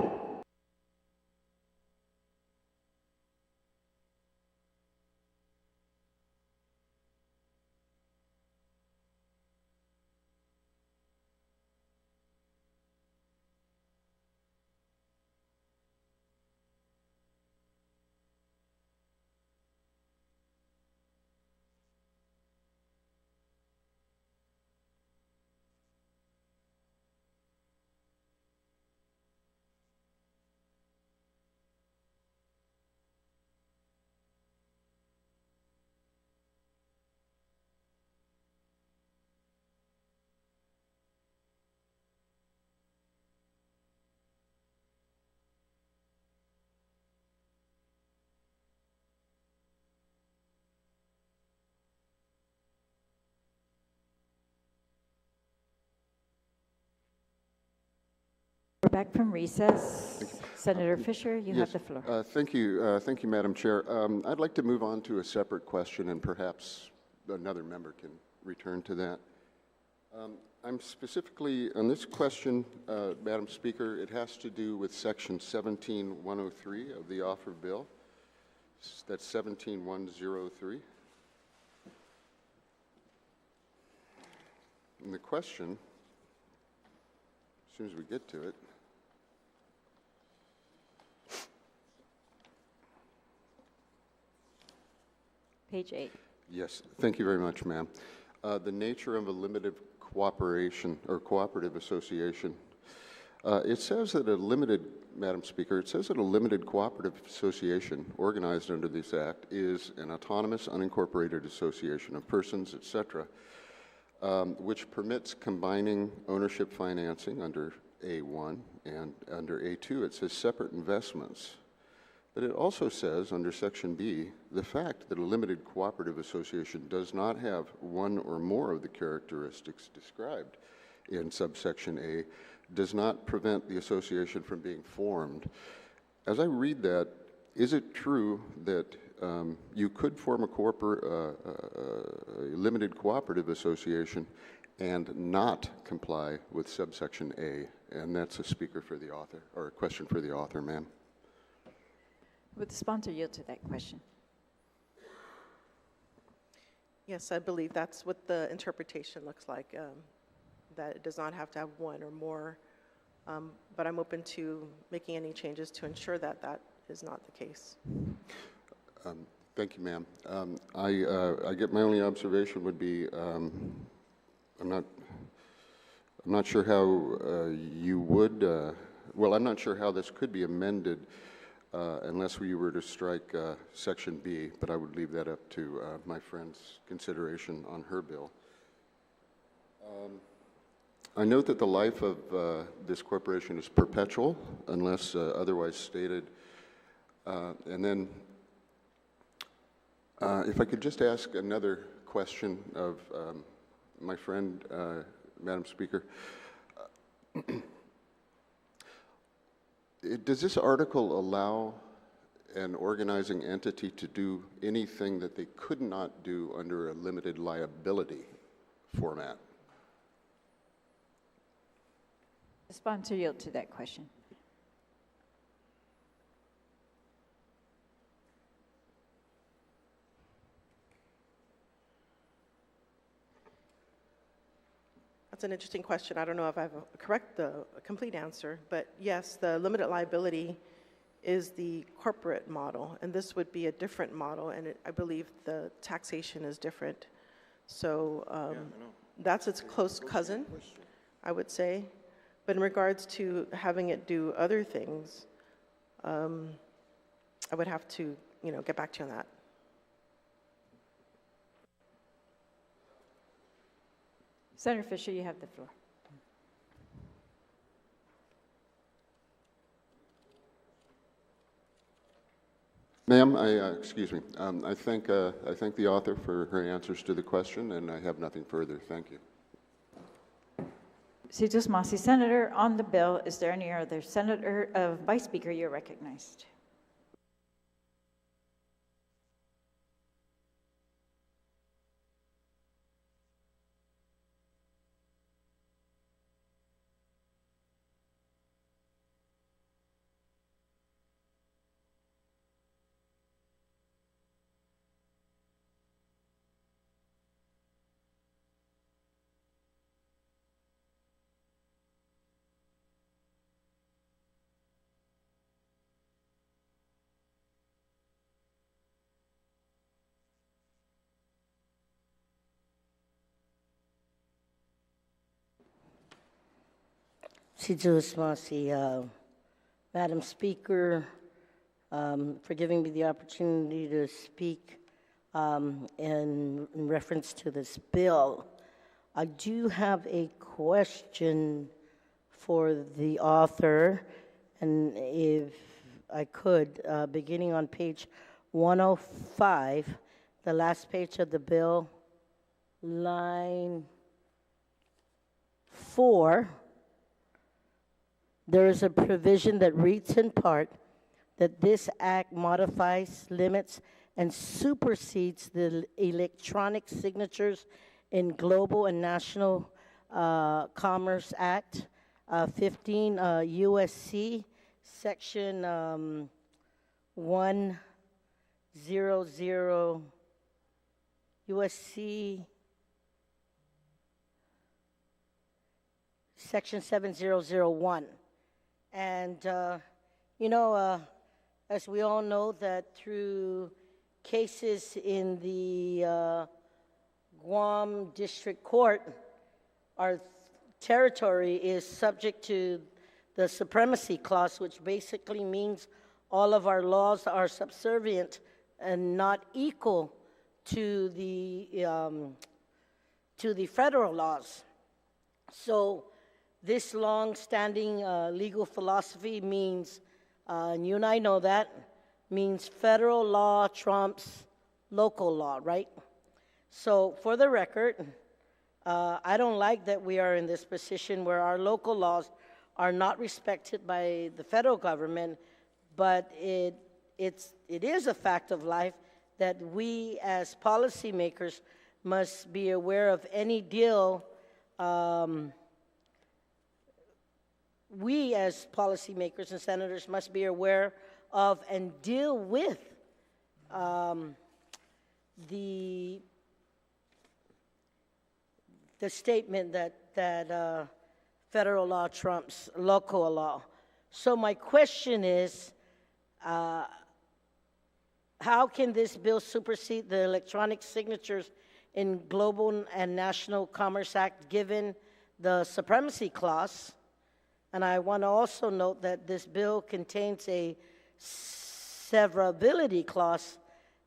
We're back from recess. Senator Fisher, you have the floor. Thank you, Madam Chair. I'd like to move on to a separate question, and perhaps another member can return to that. I'm specifically on this question, Madam Speaker. It has to do with Section 17103 of the offer bill. That's 17103. And the question, as soon as we get to it, Page 8. yes, thank you very much, ma'am. The nature of a limited cooperation or cooperative association. It says that Madam Speaker, it says that a limited cooperative association organized under this act is an autonomous, unincorporated association of persons, etc., which permits combining ownership financing under A1 and under A2. It says separate investments. But it also says, under Section B, the fact that a limited cooperative association does not have one or more of the characteristics described in subsection A does not prevent the association from being formed. As I read that, is it true that you could form a limited cooperative association and not comply with subsection A? And that's a speaker for the author, or a question for the author, ma'am. Would the sponsor yield to that question? Yes, I believe that's what the interpretation looks like, that it does not have to have one or more, but I'm open to making any changes to ensure that that is not the case. Thank you, ma'am. I get my only observation would be, I'm not sure how you would, well, I'm not sure how this could be amended unless we were to strike Section B, but I would leave that up to my friend's consideration on her bill. I note that the life of this corporation is perpetual unless otherwise stated. And then if I could just ask another question of my friend, Madam Speaker. Does this article allow an organizing entity to do anything that they could not do under a limited liability format? The sponsor yield to that question. That's an interesting question. I don't know if I have a complete answer, but yes, the limited liability is the corporate model, and this would be a different model, and I believe the taxation is different. So that's its close cousin, I would say. But in regards to having it do other things, I would have to, get back to you on that. Senator Fisher, you have the floor. Ma'am, excuse me. I thank the author for her answers to the question, and I have nothing further. Thank you. Citos Masi, Senator, on the bill, is there any other senator, Vice Speaker, you're recognized. Madam Speaker, for giving me the opportunity to speak in reference to this bill. I do have a question for the author, and if I could, beginning on page 105, the last page of the bill, line 4, there is a provision that reads in part that this act modifies, limits, and supersedes the electronic signatures in Global and National Commerce Act 15 USC section 100 USC section 7001. And as we all know, that through cases in the Guam District Court, our territory is subject to the Supremacy Clause, which basically means all of our laws are subservient and not equal to the federal laws. So this long-standing legal philosophy means, and you and I know that, means federal law trumps local law, right? So for the record, I don't like that we are in this position where our local laws are not respected by the federal government, but it is a fact of life that we as policymakers must be aware of any deal. We as policymakers and senators must be aware of and deal with the statement that federal law trumps local law. So my question is, how can this bill supersede the electronic signatures in Global and National Commerce Act given the Supremacy Clause? And I want to also note that this bill contains a severability clause,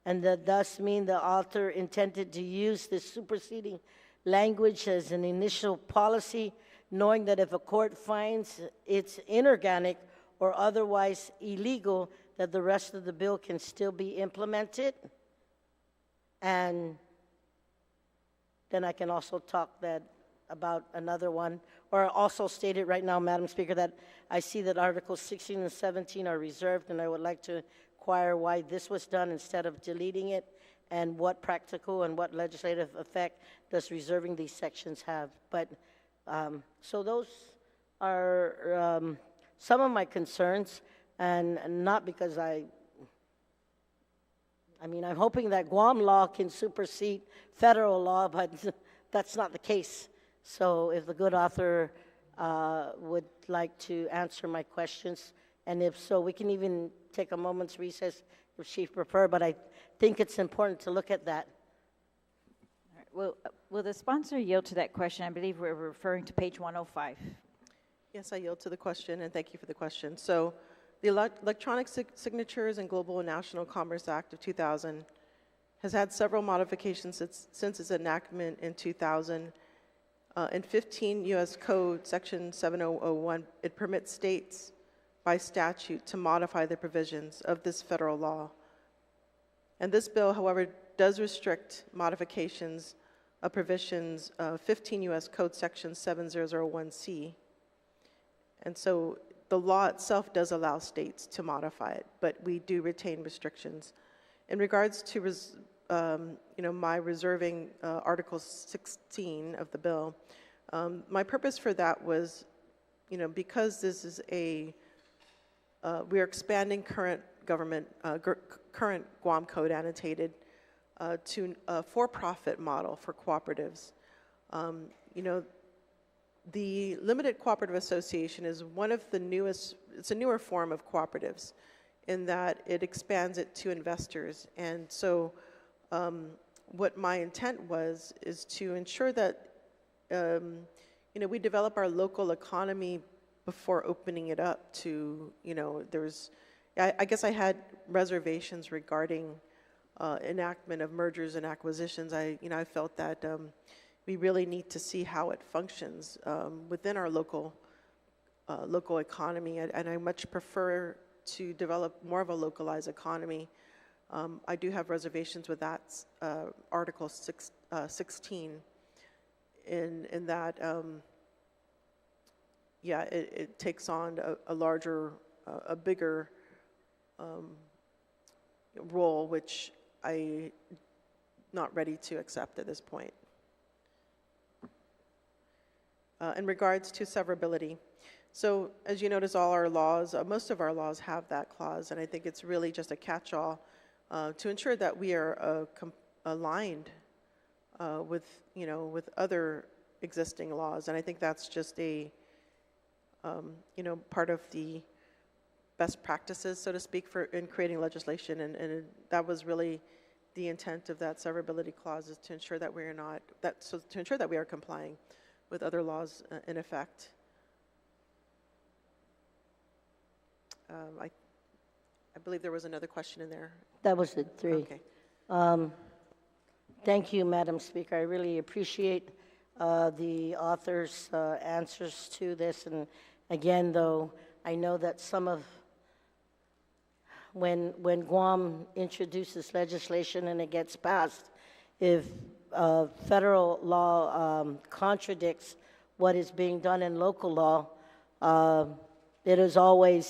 and that thus mean the author intended to use this superseding language as an initial policy, knowing that if a court finds it's inorganic or otherwise illegal, that the rest of the bill can still be implemented. And then I can also talk about another one, or also state it right now, Madam Speaker, that I see that Articles 16 and 17 are reserved, and I would like to inquire why this was done instead of deleting it, and what practical and what legislative effect does reserving these sections have. But, so those are some of my concerns, and not because I'm hoping that Guam law can supersede federal law, but that's not the case. So if the good author would like to answer my questions, and if so, we can even take a moment's recess if she prefer, but I think it's important to look at that. All right. Well, will the sponsor yield to that question? I believe we're referring to page 105. Yes, I yield to the question, and thank you for the question. So the Electronic Signatures and Global and National Commerce Act of 2000 has had several modifications since its enactment in 2000. In 15 U.S. Code, Section 7001, it permits states by statute to modify the provisions of this federal law. And this bill, however, does restrict modifications of provisions of 15 U.S. Code, Section 7001C. And so the law itself does allow states to modify it, but we do retain restrictions. In regards to my reserving Article 16 of the bill, my purpose for that was, because this is we're expanding current Guam Code annotated to a for-profit model for cooperatives. The Limited Cooperative Association is one of the newest, it's a newer form of cooperatives in that it expands it to investors. And so what my intent is to ensure that we develop our local economy before opening it up to, I guess I had reservations regarding enactment of mergers and acquisitions. I felt that we really need to see how it functions within our local economy, and I much prefer to develop more of a localized economy. I do have reservations with that Article 16 in that, it takes on a larger, a bigger role, which I'm not ready to accept at this point. In regards to severability, so as you notice, all our laws, most of our laws have that clause, and I think it's really just a catch-all to ensure that we are aligned with other existing laws, and I think that's just a part of the best practices, so to speak, in creating legislation, and that was really the intent of that severability clause, is to ensure that to ensure that we are complying with other laws in effect. I believe there was another question in there. That was the three. Okay. Thank you, Madam Speaker. I really appreciate the author's answers to this. And again, though, I know that when Guam introduces legislation and it gets passed, if federal law contradicts what is being done in local law, it was always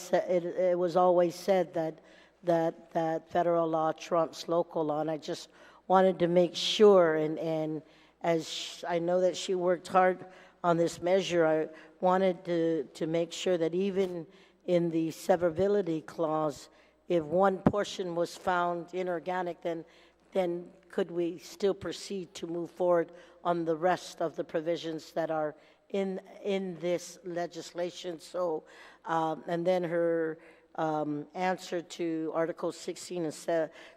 said that federal law trumps local law, and I just wanted to make sure, and as I know that she worked hard on this measure, I wanted to make sure that even in the severability clause, if one portion was found inorganic, then could we still proceed to move forward on the rest of the provisions that are in this legislation? So, and then her answer to Article 16 and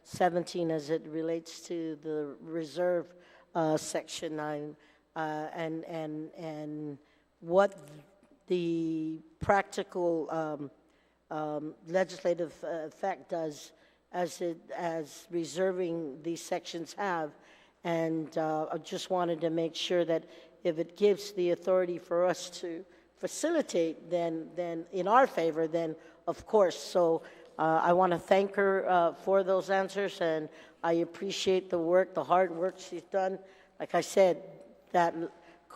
17 as it relates to the reserve section 9, and what the practical legislative effect does as reserving these sections have. And I just wanted to make sure that if it gives the authority for us to facilitate, then in our favor, then of course. So I want to thank her for those answers, and I appreciate the hard work she's done. Like I said, that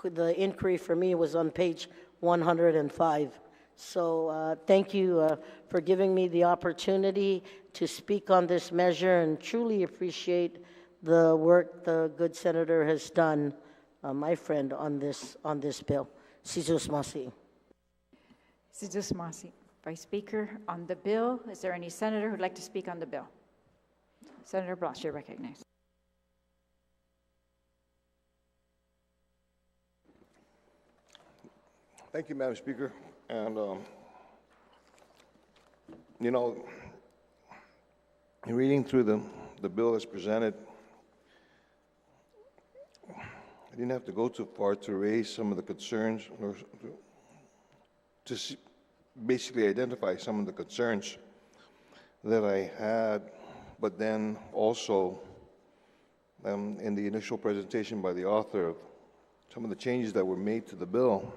the inquiry for me was on page 105. So thank you for giving me the opportunity to speak on this measure, and truly appreciate the work the good senator has done, my friend, on this bill. Sizus Masi. Sizus Masi. Vice Speaker, on the bill, is there any senator who'd like to speak on the bill? Senator Blas, you're recognized. Thank you, Madam Speaker. And, in reading through the bill as presented, I didn't have to go too far to raise some of the concerns, or to basically identify some of the concerns that I had, but then also in the initial presentation by the author of some of the changes that were made to the bill,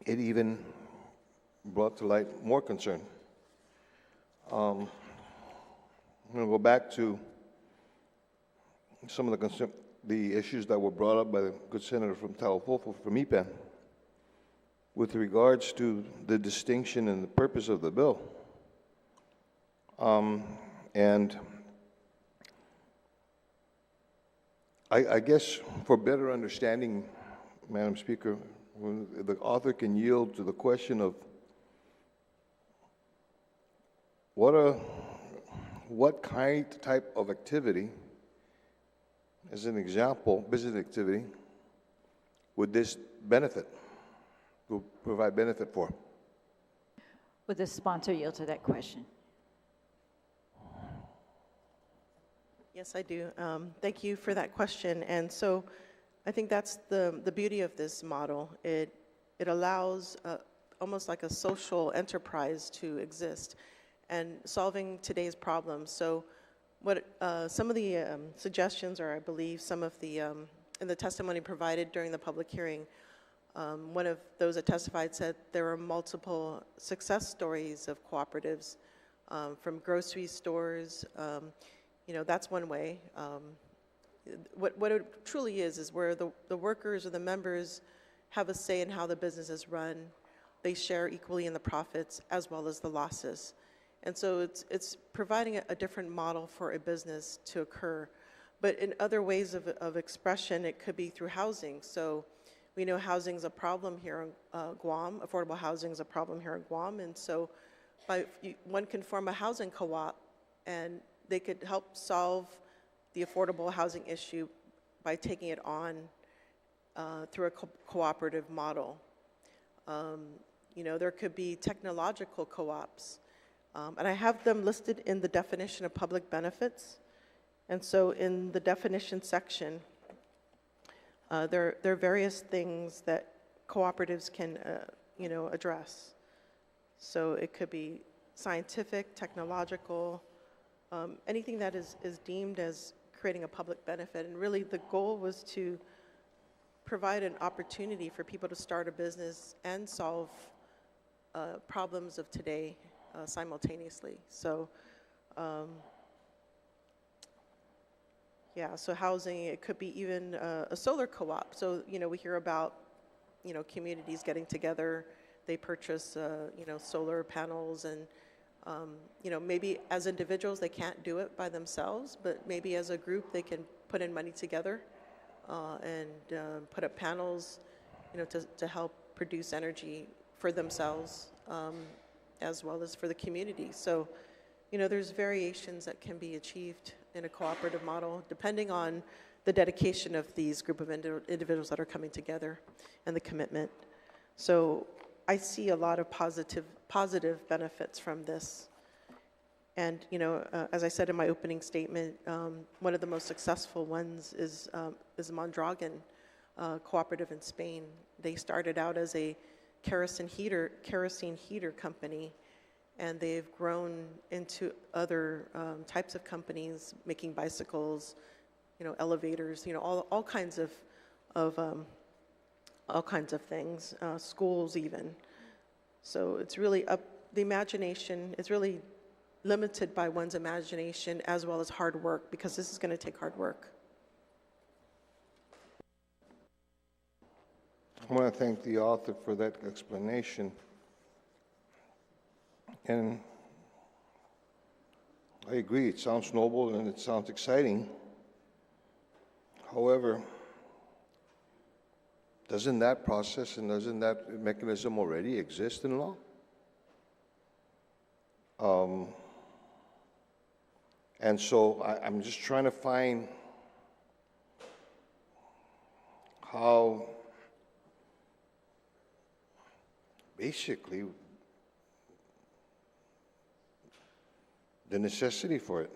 it even brought to light more concern. I'm going to go back to some of the issues that were brought up by the good senator from Taufofo, from IPAN, with regards to the distinction and the purpose of the bill. And I guess for better understanding, Madam Speaker, the author can yield to the question of what type of activity, as an example, business activity, would this provide benefit for? Would the sponsor yield to that question? Yes, I do. Thank you for that question. And so I think that's the beauty of this model. It it allows almost like a social enterprise to exist and solving today's problems. So what some of the suggestions, or I believe some of the, in the testimony provided during the public hearing, one of those that testified said there were multiple success stories of cooperatives from grocery stores. That's one way. What it truly is where the workers or the members have a say in how the business is run. They share equally in the profits as well as the losses. And so it's providing a different model for a business to occur. But in other ways of expression, it could be through housing. So we know housing is a problem here in Guam. Affordable housing is a problem here in Guam. And so one can form a housing co-op, and they could help solve the affordable housing issue by taking it on through a cooperative model. There could be technological co-ops. And I have them listed in the definition of public benefits. And so in the definition section, there are various things that cooperatives can, address. So it could be scientific, technological, anything that is deemed as creating a public benefit. And really the goal was to provide an opportunity for people to start a business and solve problems of today simultaneously. So, so housing, it could be even a solar co-op. So, we hear about, communities getting together, they purchase, solar panels and, maybe as individuals, they can't do it by themselves, but maybe as a group, they can put in money together and put up panels, to help produce energy for themselves as well as for the community. So, there's variations that can be achieved in a cooperative model depending on the dedication of these group of individuals that are coming together and the commitment. So I see a lot of positive benefits from this. And, as I said in my opening statement, one of the most successful ones is Mondragon Cooperative in Spain. They started out as a kerosene heater company, and they've grown into other types of companies, making bicycles, elevators, all kinds of things, schools even. So it's really the imagination is really limited by one's imagination as well as hard work, because this is going to take hard work. I want to thank the author for that explanation. And I agree, it sounds noble and it sounds exciting. However, doesn't that process and doesn't that mechanism already exist in law? And so I'm just trying to find how basically the necessity for it,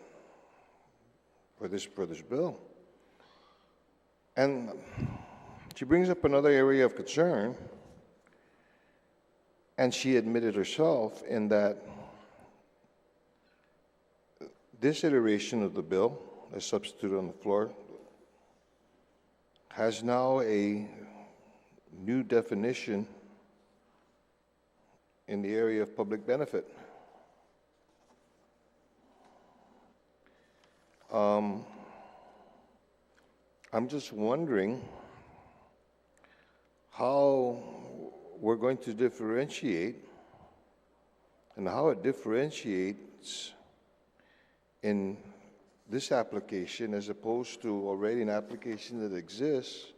for this bill. And she brings up another area of concern, and she admitted herself in that this iteration of the bill, as substituted on the floor, has now a new definition in the area of public benefit. I'm just wondering how we're going to differentiate and how it differentiates in this application as opposed to already an application that exists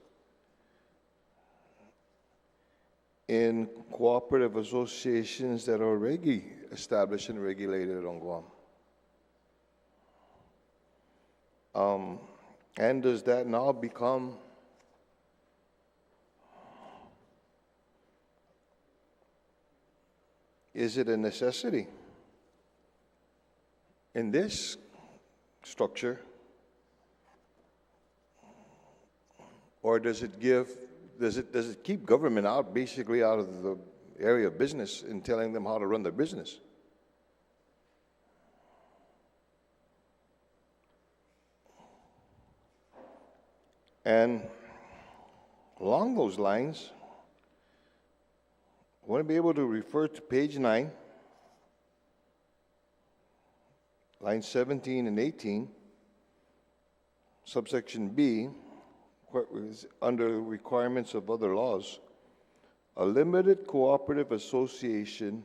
in cooperative associations that are already established and regulated on Guam. And does that now become is it a necessity in this structure, or does it give does it keep government out, basically out of the area of business and telling them how to run their business? And along those lines, I want to be able to refer to page 9, lines 17 and 18, subsection B, under requirements of other laws. A limited cooperative association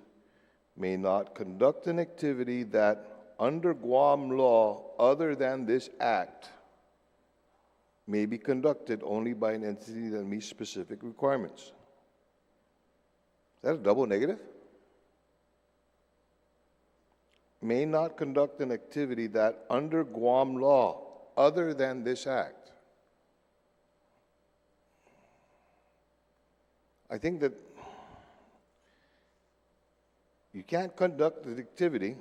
may not conduct an activity that, under Guam law other than this act, may be conducted only by an entity that meets specific requirements. Is that a double negative? May not conduct an activity that, under Guam law other than this act. I think that you can't conduct an activity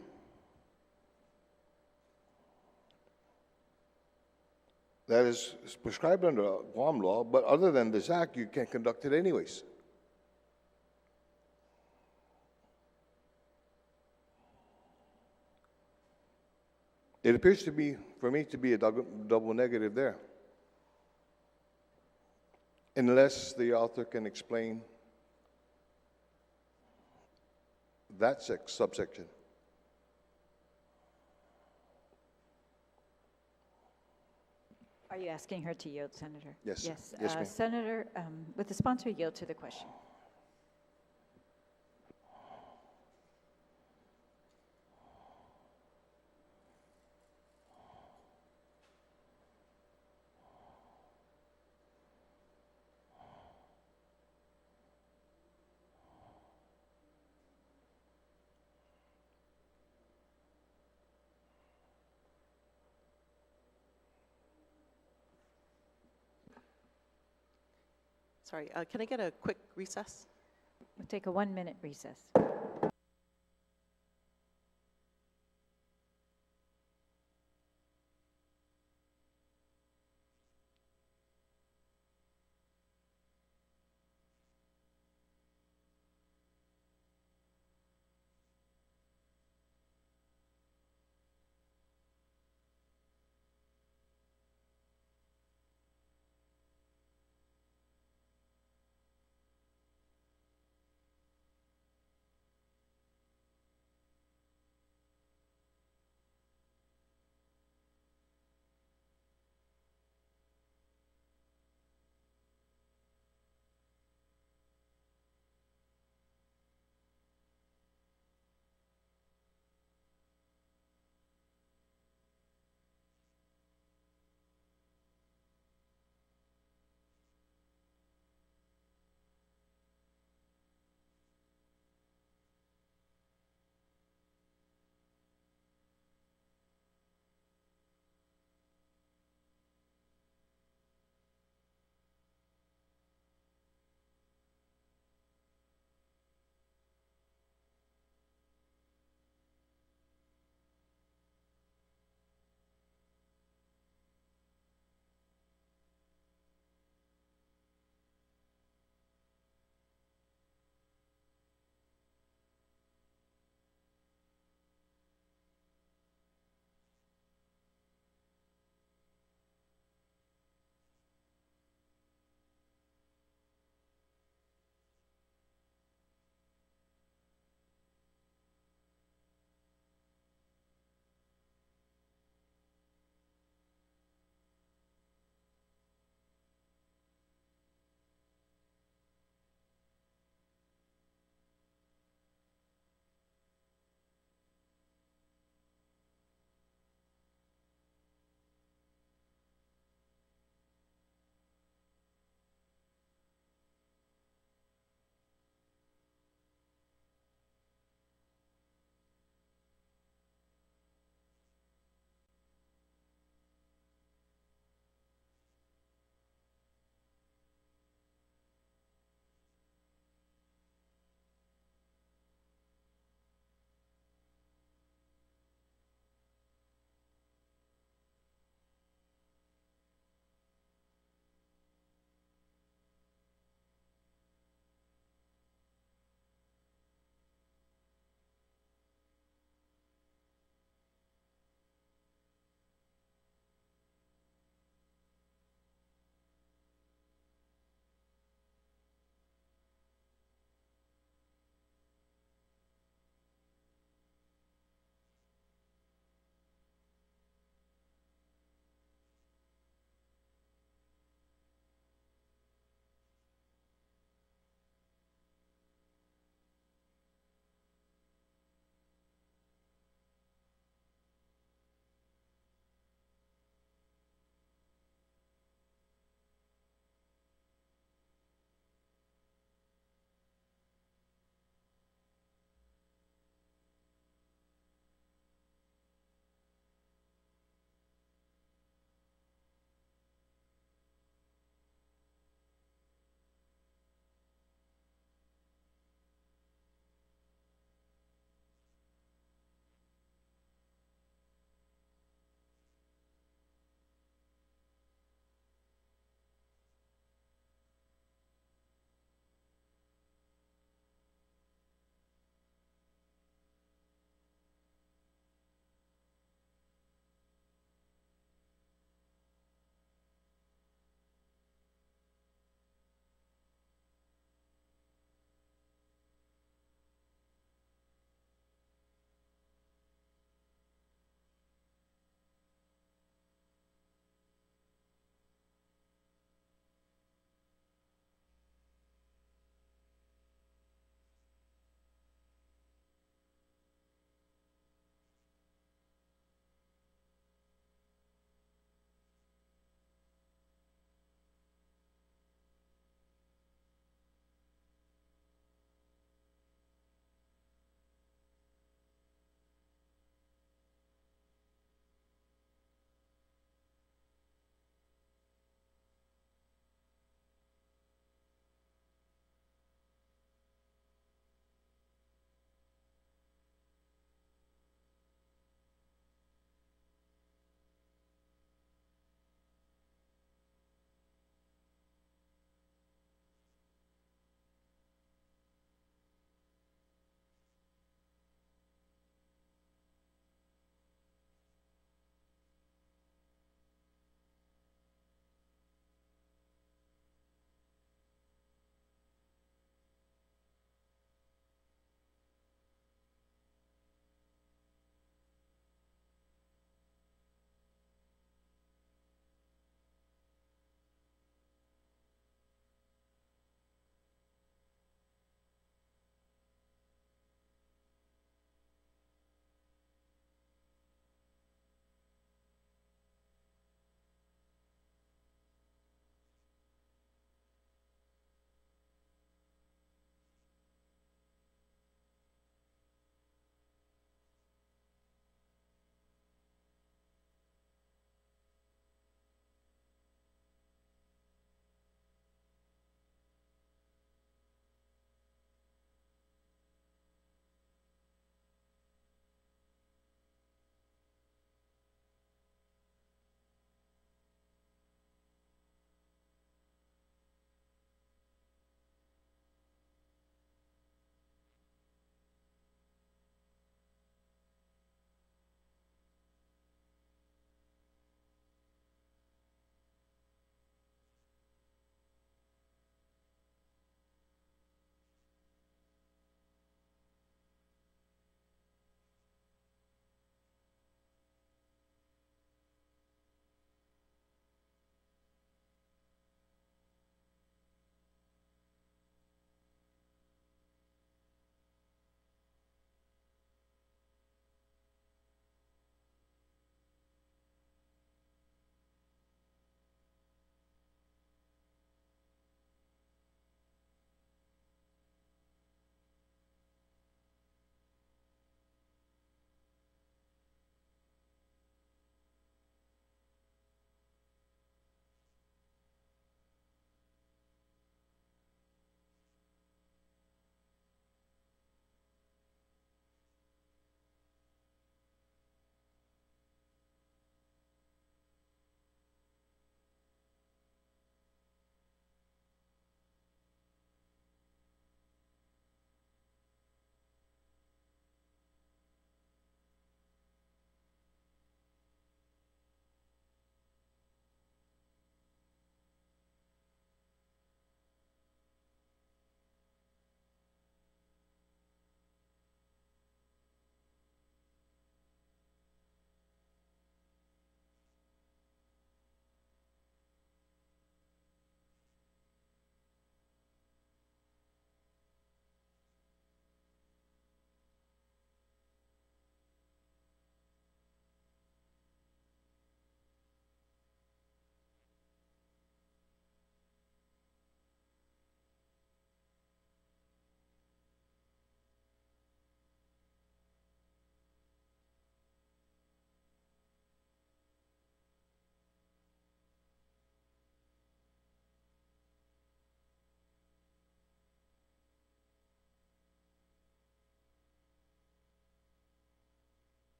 that is prescribed under Guam law, but other than this act, you can't conduct it anyways. It appears to be, for me, to be a double negative there. Unless the author can explain that subsection. Are you asking her to yield, Senator? Yes. Yes. Yes, ma'am. Senator, would the sponsor yield to the question? Sorry, can I get a quick recess? We'll take a 1-minute recess.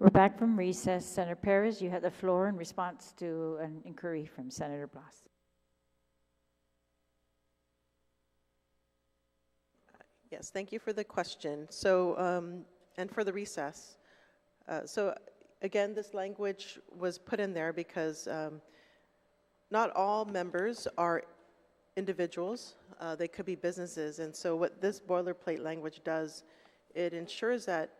We're back from recess. Senator Perez, you have the floor in response to an inquiry from Senator Blas. Yes, thank you for the question. So, and for the recess. So again, this language was put in there because not all members are individuals. They could be businesses. And so what this boilerplate language does, it ensures that,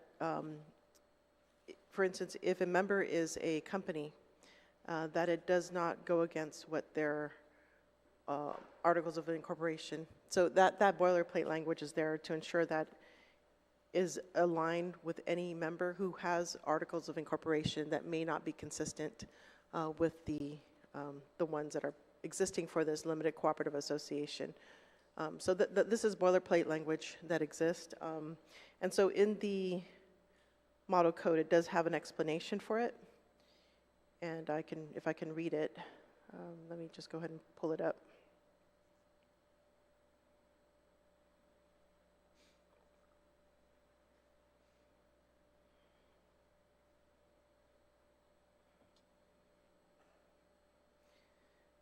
for instance, if a member is a company, that it does not go against what their articles of incorporation. So that boilerplate language is there to ensure that is aligned with any member who has articles of incorporation that may not be consistent with the ones that are existing for this limited cooperative association. So this is boilerplate language that exists. And so in the model code, it does have an explanation for it. And if I can read it, let me just go ahead and pull it up.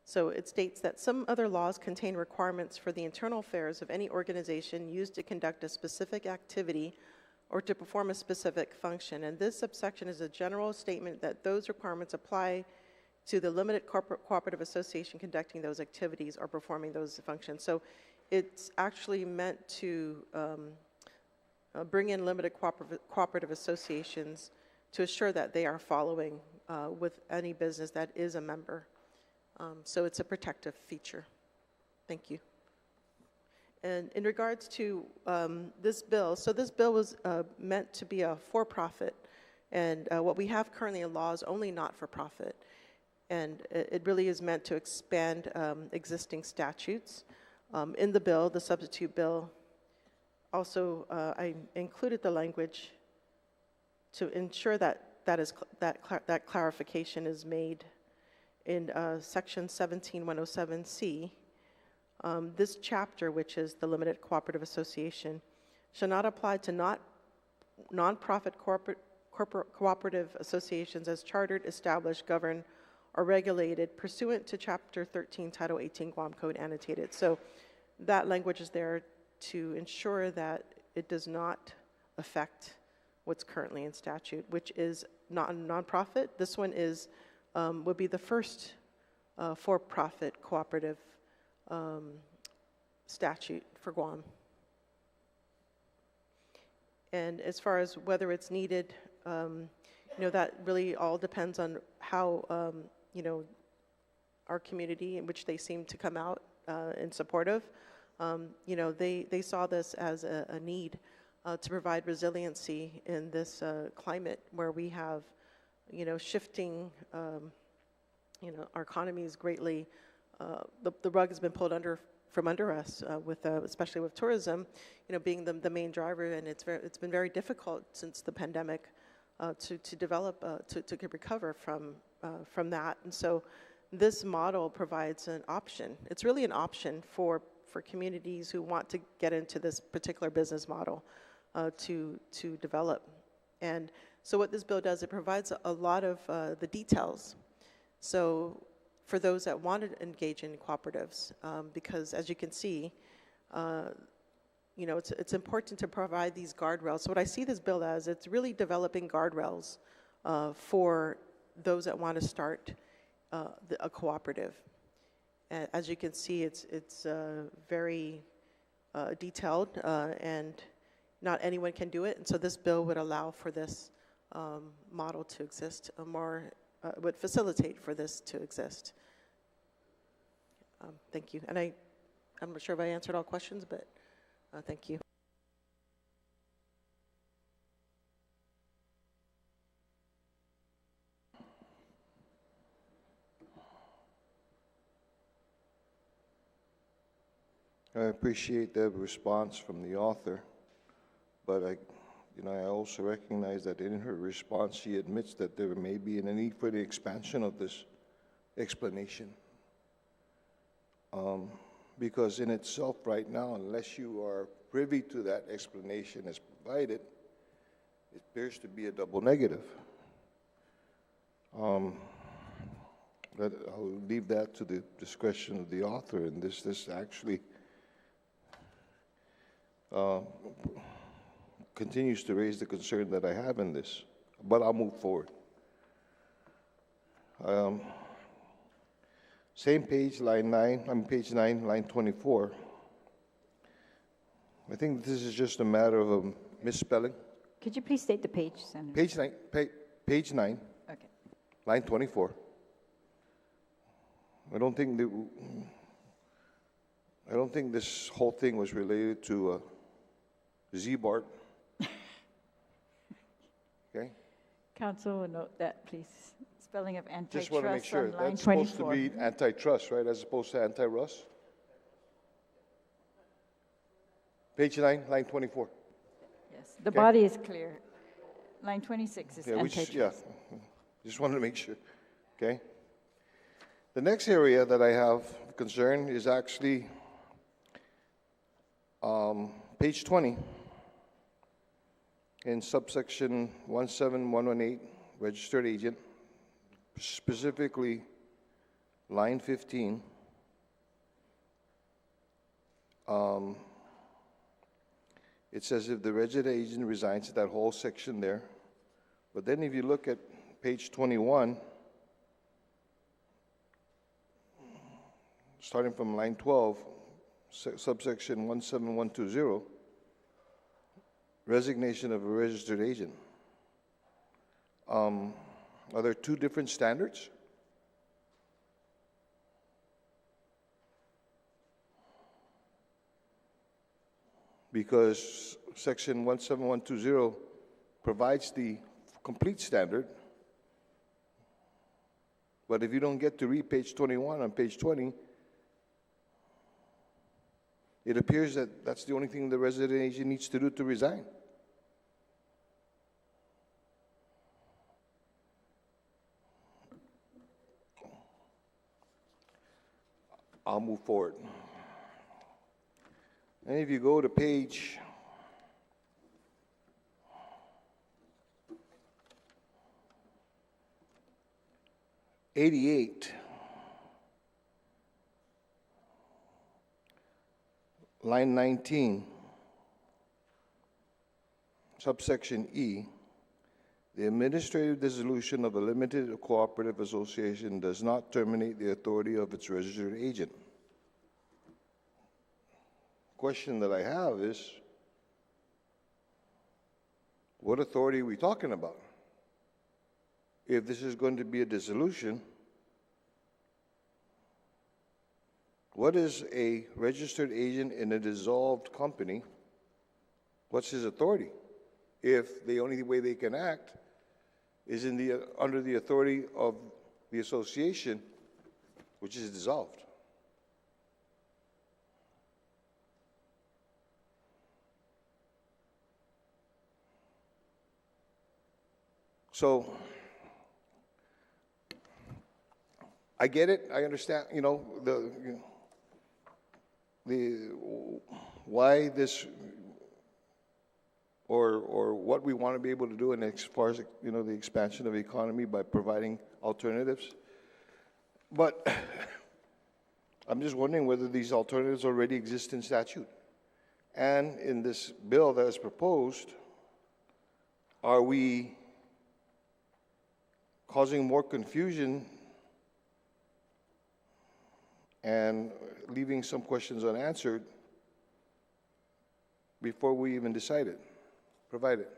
So it states that some other laws contain requirements for the internal affairs of any organization used to conduct a specific activity or to perform a specific function. And this subsection is a general statement that those requirements apply to the limited cooperative association conducting those activities or performing those functions. So it's actually meant to bring in limited cooperative associations to assure that they are following with any business that is a member. So it's a protective feature. Thank you. And in regards to this bill, so this bill was meant to be a for-profit, and what we have currently in law is only not-for-profit. And it really is meant to expand existing statutes. In the bill, the substitute bill, also I included the language to ensure that that clarification is made in section 17107C. This chapter, which is the limited cooperative association, shall not apply to non-profit cooperative associations as chartered, established, governed, or regulated pursuant to Chapter 13, Title 18 Guam Code annotated. So that language is there to ensure that it does not affect what's currently in statute, which is not a nonprofit. This one is would be the first for-profit cooperative statute for Guam. And as far as whether it's needed, that really all depends on how, our community, in which they seem to come out in support of, they saw this as a need to provide resiliency in this climate where we have, shifting, our economy is greatly, the rug has been pulled from under us, with especially with tourism, being the main driver, and it's been very difficult since the pandemic to develop to recover from that. And so this model provides an option. It's really an option for communities who want to get into this particular business model to develop. And so what this bill does, it provides a lot of the details. So for those that want to engage in cooperatives, because as you can see, it's important to provide these guardrails. So what I see this bill as, it's really developing guardrails for those that want to start a cooperative. As you can see, it's very detailed, and not anyone can do it. And so this bill would allow for this model to exist, would facilitate for this to exist. Thank you. And I'm not sure if I answered all questions, but thank you. I appreciate the response from the author, but I also recognize that in her response, she admits that there may be a need for the expansion of this explanation. Because in itself right now, unless you are privy to that explanation as provided, it appears to be a double negative. But I'll leave that to the discretion of the author, and this actually continues to raise the concern that I have in this, but I'll move forward. Same page, line 9, page 9, line 24. I think this is just a matter of a misspelling. Could you please state the page, Senator? Page 9, Okay. line 24. I don't think this whole thing was related to Z-BART. Okay? Council will note that, please. Spelling of antitrust Just want to make sure. on line That's 24. supposed to be antitrust, right, as opposed to anti-Rust? Page 9, line 24. Yes, the Okay. body is clear. Line 26 is Yeah, antitrust. just wanted to make sure, okay? The next area that I have concern is actually page 20 in subsection 17118, registered agent, specifically line 15. It says if the registered agent resigns, that whole section there. But then if you look at page 21, starting from line 12, subsection 17120, resignation of a registered agent. Are there two different standards? Because section 17120 provides the complete standard, but if you don't get to read page 21 on page 20, it appears that that's the only thing the resident agent needs to do to resign. I'll move forward. And if you go to page 88, line 19, subsection E, the administrative dissolution of a limited or cooperative association does not terminate the authority of its registered agent. Question that I have is, what authority are we talking about? If this is going to be a dissolution, what is a registered agent in a dissolved company? What's his authority? If the only way they can act is under the authority of the association, which is dissolved. So, I get it. I understand. You know the why this or what we want to be able to do in as far as the expansion of the economy by providing alternatives. But I'm just wondering whether these alternatives already exist in statute, and in this bill that is proposed, are we causing more confusion and leaving some questions unanswered before we even provide it?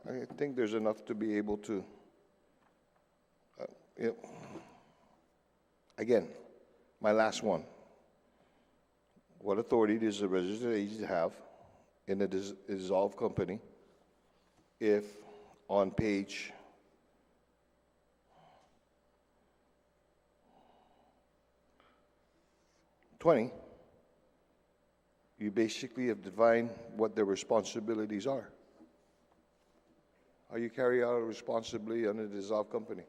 I think there's enough to be able to, again, my last one. What authority does a registered agent have in a dissolved company if on page 20, you basically have defined what their responsibilities are? How you carry out a responsibility on a dissolved company?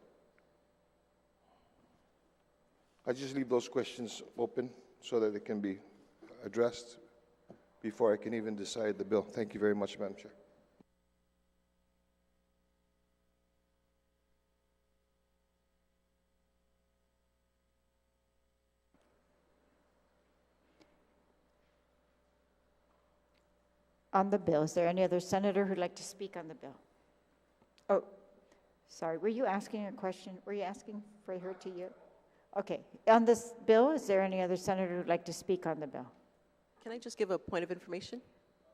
I just leave those questions open so that it can be addressed before I can even decide the bill. Thank you very much, Madam Chair. on the bill. Is there any other senator who'd like to speak on the bill? Oh, sorry, were you asking a question? Were you asking for her to you? Okay, on this bill, is there any other senator who'd like to speak on the bill? Can I just give a point of information?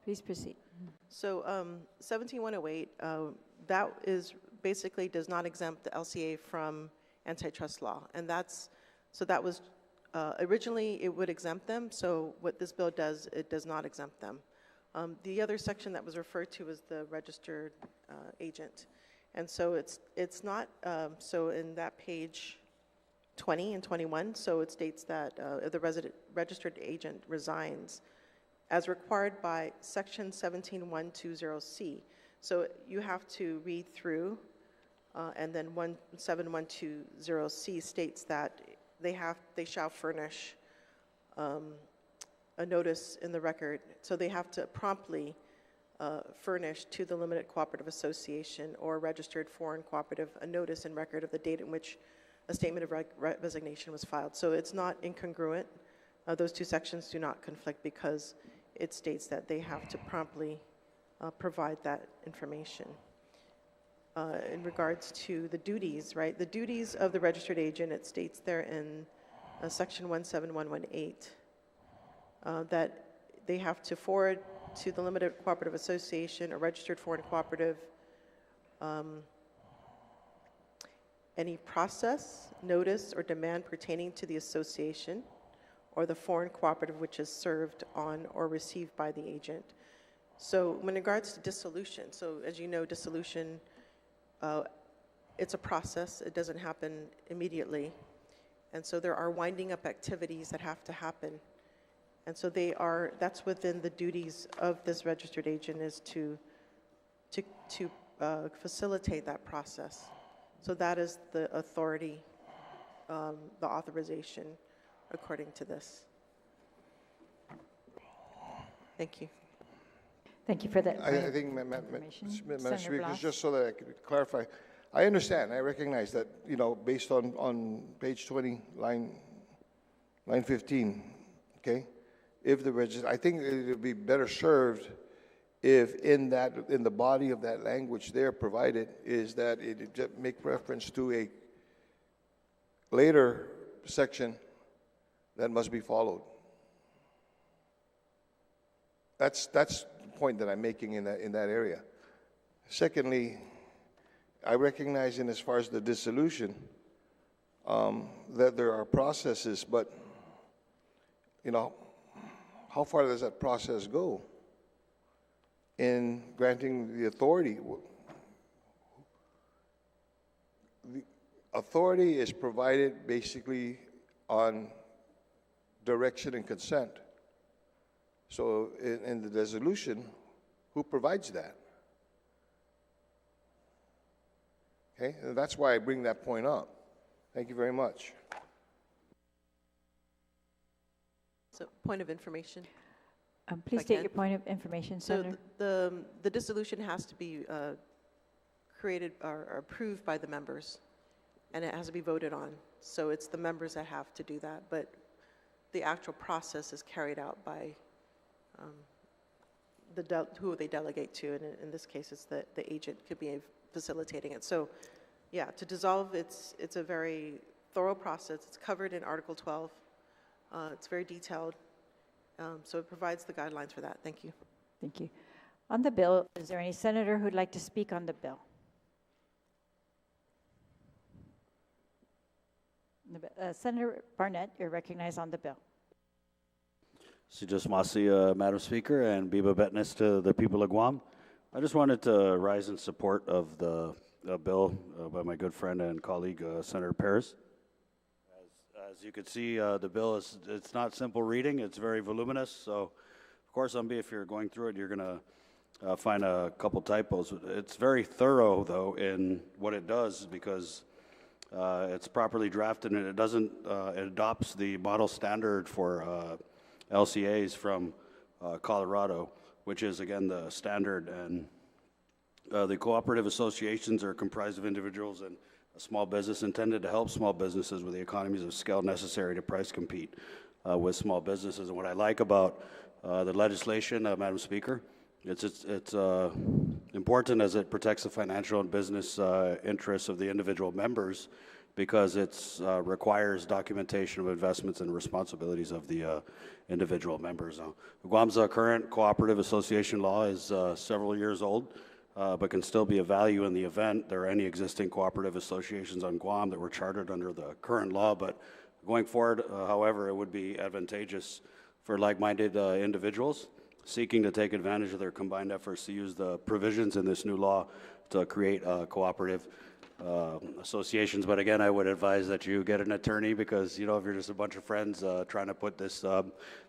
Please proceed. So 17108, that is basically does not exempt the LCA from antitrust law. And so that was, originally it would exempt them. So what this bill does, it does not exempt them. The other section that was referred to is the registered agent. And so it's not, so in that page 20 and 21, so it states that if the registered agent resigns as required by section 17120C. So you have to read through, and then 17120C states that they shall furnish a notice in the record. So they have to promptly furnish to the limited cooperative association or registered foreign cooperative a notice in record of the date in which a statement of resignation was filed. So it's not incongruent. Those two sections do not conflict because it states that they have to promptly provide that information. In regards to the duties, right? The duties of the registered agent, it states there in section 17118 that they have to forward to the limited cooperative association or registered foreign cooperative any process, notice, or demand pertaining to the association or the foreign cooperative which is served on or received by the agent. So in regards to dissolution, so as you know, dissolution, it's a process. It doesn't happen immediately. And so there are winding up activities that have to happen. And so that's within the duties of this registered agent is to facilitate that process. So that is the authority, the authorization according to this. Thank you. Thank you for that. I think, Madam Speaker, just so that I could clarify, I understand, I recognize that, you know, based on page 20, line 15, okay? If the I think it would be better served if in the body of that language there provided is that it make reference to a later section that must be followed. That's the point that I'm making in that area. Secondly, I recognize in as far as the dissolution that there are processes, but you know, how far does that process go in granting the authority? The authority is provided basically on direction and consent. So in the dissolution, who provides that? Okay, and that's why I bring that point up. Thank you very much. So point of information. Please state your point of information, Senator. So the dissolution has to be created or approved by the members, and it has to be voted on. So it's the members that have to do that, but the actual process is carried out by who they delegate to, and in this case, it's the agent could be facilitating it. So, yeah, to dissolve, it's a very thorough process. It's covered in Article 12. It's very detailed, so it provides the guidelines for that. Thank you. Thank you. On the bill, is there any senator who'd like to speak on the bill? Senator Barnett, you're recognized on the bill. Sijus Masi, Madam Speaker, and Biba Betness to the people of Guam. I just wanted to rise in support of the bill by my good friend and colleague, Senator Paris. As you can see, the bill it's not simple reading, it's very voluminous. So, of course, if you're going through it, you're going to find a couple typos. It's very thorough, though, in what it does because it's properly drafted and it adopts the model standard for LCAs from Colorado, which is, again, the standard. And the cooperative associations are comprised of individuals and a small business intended to help small businesses with the economies of scale necessary to price compete with small businesses. And what I like about the legislation, Madam Speaker, It's important as it protects the financial and business interests of the individual members because it requires documentation of investments and responsibilities of the individual members. Guam's current cooperative association law is several years old, but can still be of value in the event there are any existing cooperative associations on Guam that were chartered under the current law. But going forward, however, it would be advantageous for like-minded individuals seeking to take advantage of their combined efforts to use the provisions in this new law to create cooperative associations. But again, I would advise that you get an attorney because, you know, if you're just a bunch of friends trying to put this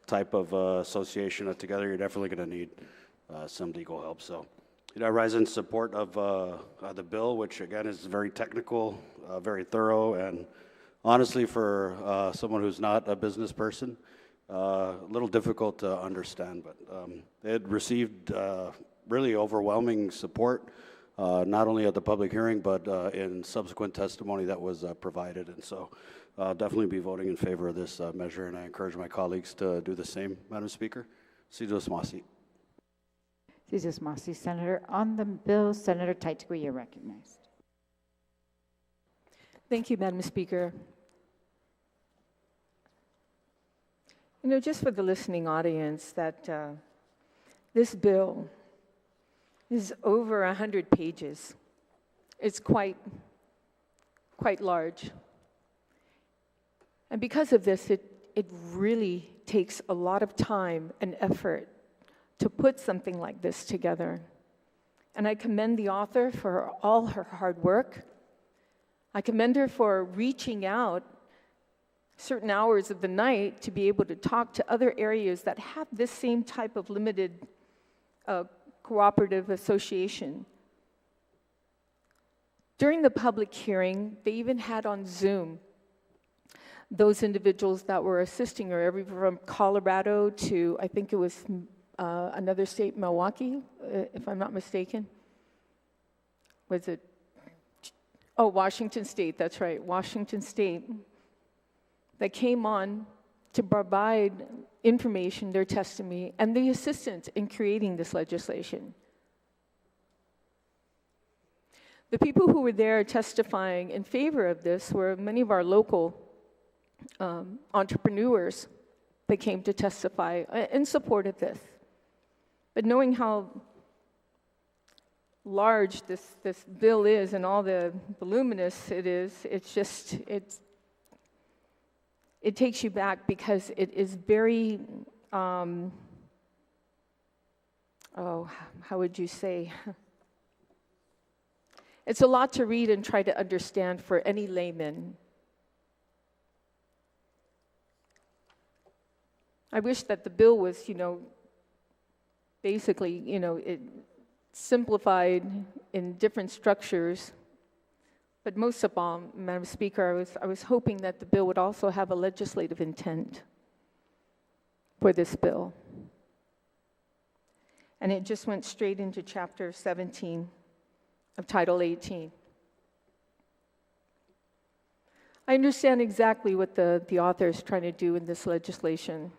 type of association together, you're definitely going to need some legal help. So, you know, I rise in support of the bill, which again is very technical, very thorough, and honestly, for someone who's not a business person, a little difficult to understand. But it received really overwhelming support, not only at the public hearing, but in subsequent testimony that was provided. And so I'll definitely be voting in favor of this measure, and I encourage my colleagues to do the same, Madam Speaker. Sidros Masi. Sidros Masi, Senator. On the bill, Senator Taitagui, you're recognized. Thank you, Madam Speaker. You know, just for the listening audience, that this bill is over 100 pages. It's quite large. And because of this, it really takes a lot of time and effort to put something like this together. And I commend the author for all her hard work. I commend her for reaching out certain hours of the night to be able to talk to other areas that have this same type of limited cooperative association. During the public hearing, they even had on Zoom those individuals that were assisting her, from Colorado to, I think it was another state, Milwaukee, if I'm not mistaken. Was it? Oh, Washington State, that's right, Washington State, that came on to provide information, their testimony, and the assistance in creating this legislation. The people who were there testifying in favor of this were many of our local entrepreneurs that came to testify in support of this. But knowing how large this bill is and all the voluminous it is, it takes you back because it is very, how would you say? It's a lot to read and try to understand for any layman. I wish that the bill was, basically, it simplified in different structures. But most of all, Madam Speaker, I was hoping that the bill would also have a legislative intent for this bill. And it just went straight into Chapter 17 of Title 18. I understand exactly what the author is trying to do in this legislation.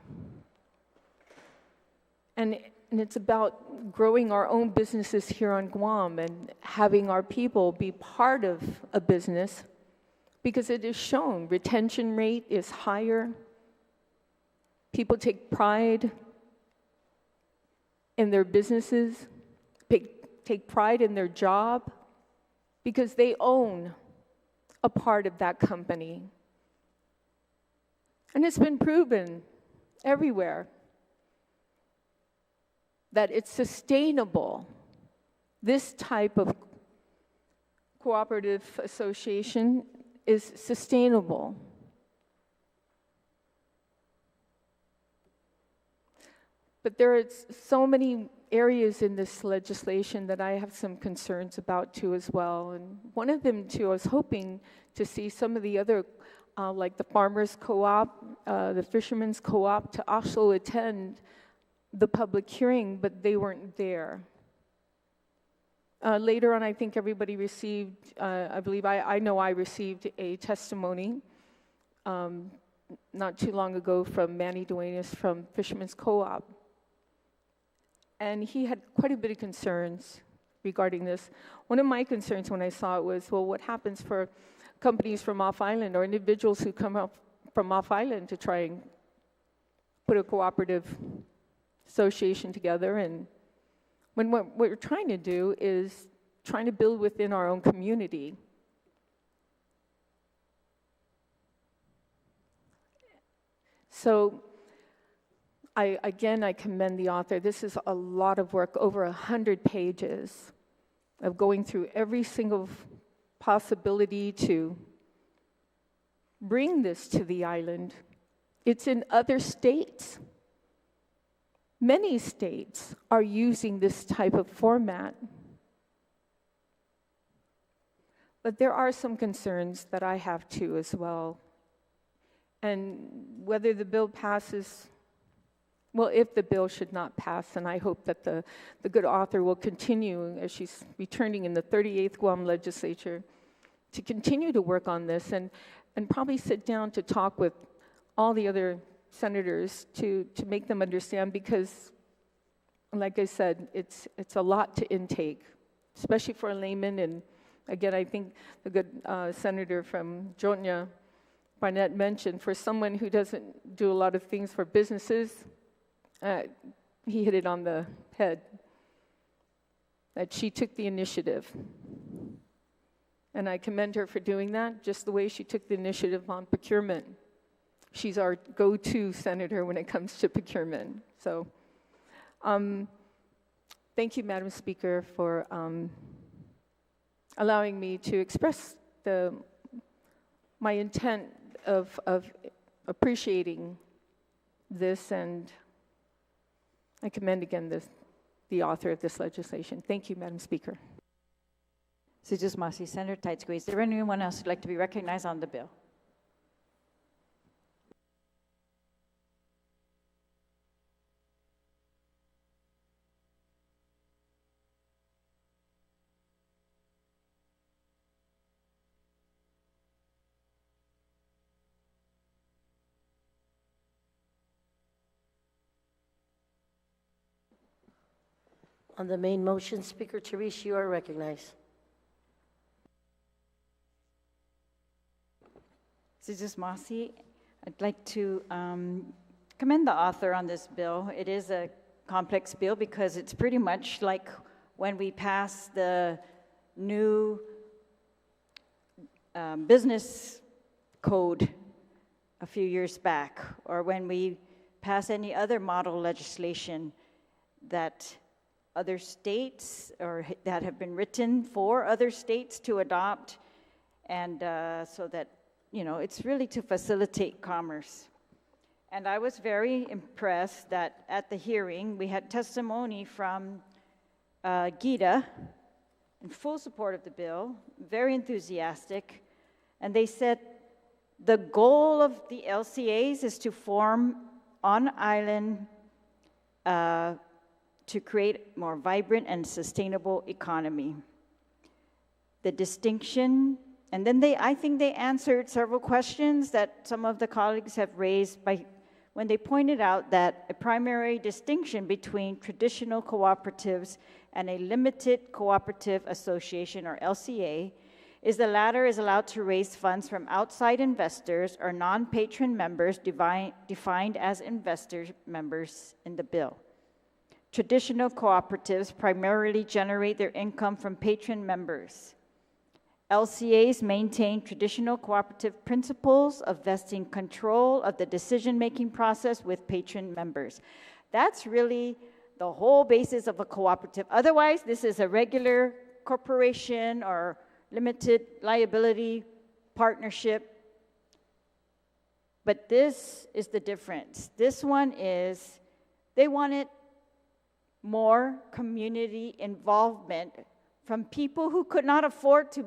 And it's about growing our own businesses here on Guam and having our people be part of a business, because it is shown retention rate is higher. People take pride in their businesses, take pride in their job, because they own a part of that company. And it's been proven everywhere that it's sustainable. This type of cooperative association is sustainable. But there are so many areas in this legislation that I have some concerns about too as well. And one of them too, I was hoping to see some of the other, like the farmers co-op, the fishermen's co-op, to also attend the public hearing, but they weren't there. Later on, I think everybody received, I believe, I know I received a testimony not too long ago from Manny Duenas from Fishermen's Co-op. and he had quite a bit of concerns regarding this. One of my concerns when I saw it was, well, what happens for companies from off-island or individuals who come up from off-island to try and put a cooperative association together? And when what we're trying to do is trying to build within our own community. So I commend the author. This is a lot of work, over 100 pages of going through every single possibility to bring this to the island. It's in other states. Many states are using this type of format. But there are some concerns that I have too as well. And whether the bill passes, well, if the bill should not pass, and I hope that the good author will continue, as she's returning in the 38th Guam Legislature, to continue to work on this and probably sit down to talk with all the other senators to make them understand, because, like I said, it's a lot to intake, especially for a layman. And again, I think the good senator from Jotnya, Barnett, mentioned, for someone who doesn't do a lot of things for businesses, he hit it on the head, that she took the initiative. And I commend her for doing that, just the way she took the initiative on procurement. She's our go-to senator when it comes to procurement. So thank you, Madam Speaker, for allowing me to express my intent of appreciating this, and I commend again the author of this legislation. Thank you, Madam Speaker. Sijus Masi, Senator Taitsui. Is there anyone else who'd like to be recognized on the bill? On the main motion, Speaker Therese, you are recognized. Sijus Masi, I'd like to commend the author on this bill. It is a complex bill because it's pretty much like when we passed the new business code a few years back, or when we pass any other model legislation that other states, or that have been written for other states to adopt, and so that, you know, it's really to facilitate commerce. And I was very impressed that at the hearing, we had testimony from Gita in full support of the bill, very enthusiastic, and they said the goal of the LCAs is to form on-island to create a more vibrant and sustainable economy. The distinction, and then I think they answered several questions that some of the colleagues have raised when they pointed out that a primary distinction between traditional cooperatives and a limited cooperative association, or LCA, is the latter is allowed to raise funds from outside investors or non-patron members defined as investor members in the bill. Traditional cooperatives primarily generate their income from patron members. LCAs maintain traditional cooperative principles of vesting control of the decision-making process with patron members. That's really the whole basis of a cooperative. Otherwise, this is a regular corporation or limited liability partnership. But this is the difference. This one is, they wanted more community involvement from people who could not afford to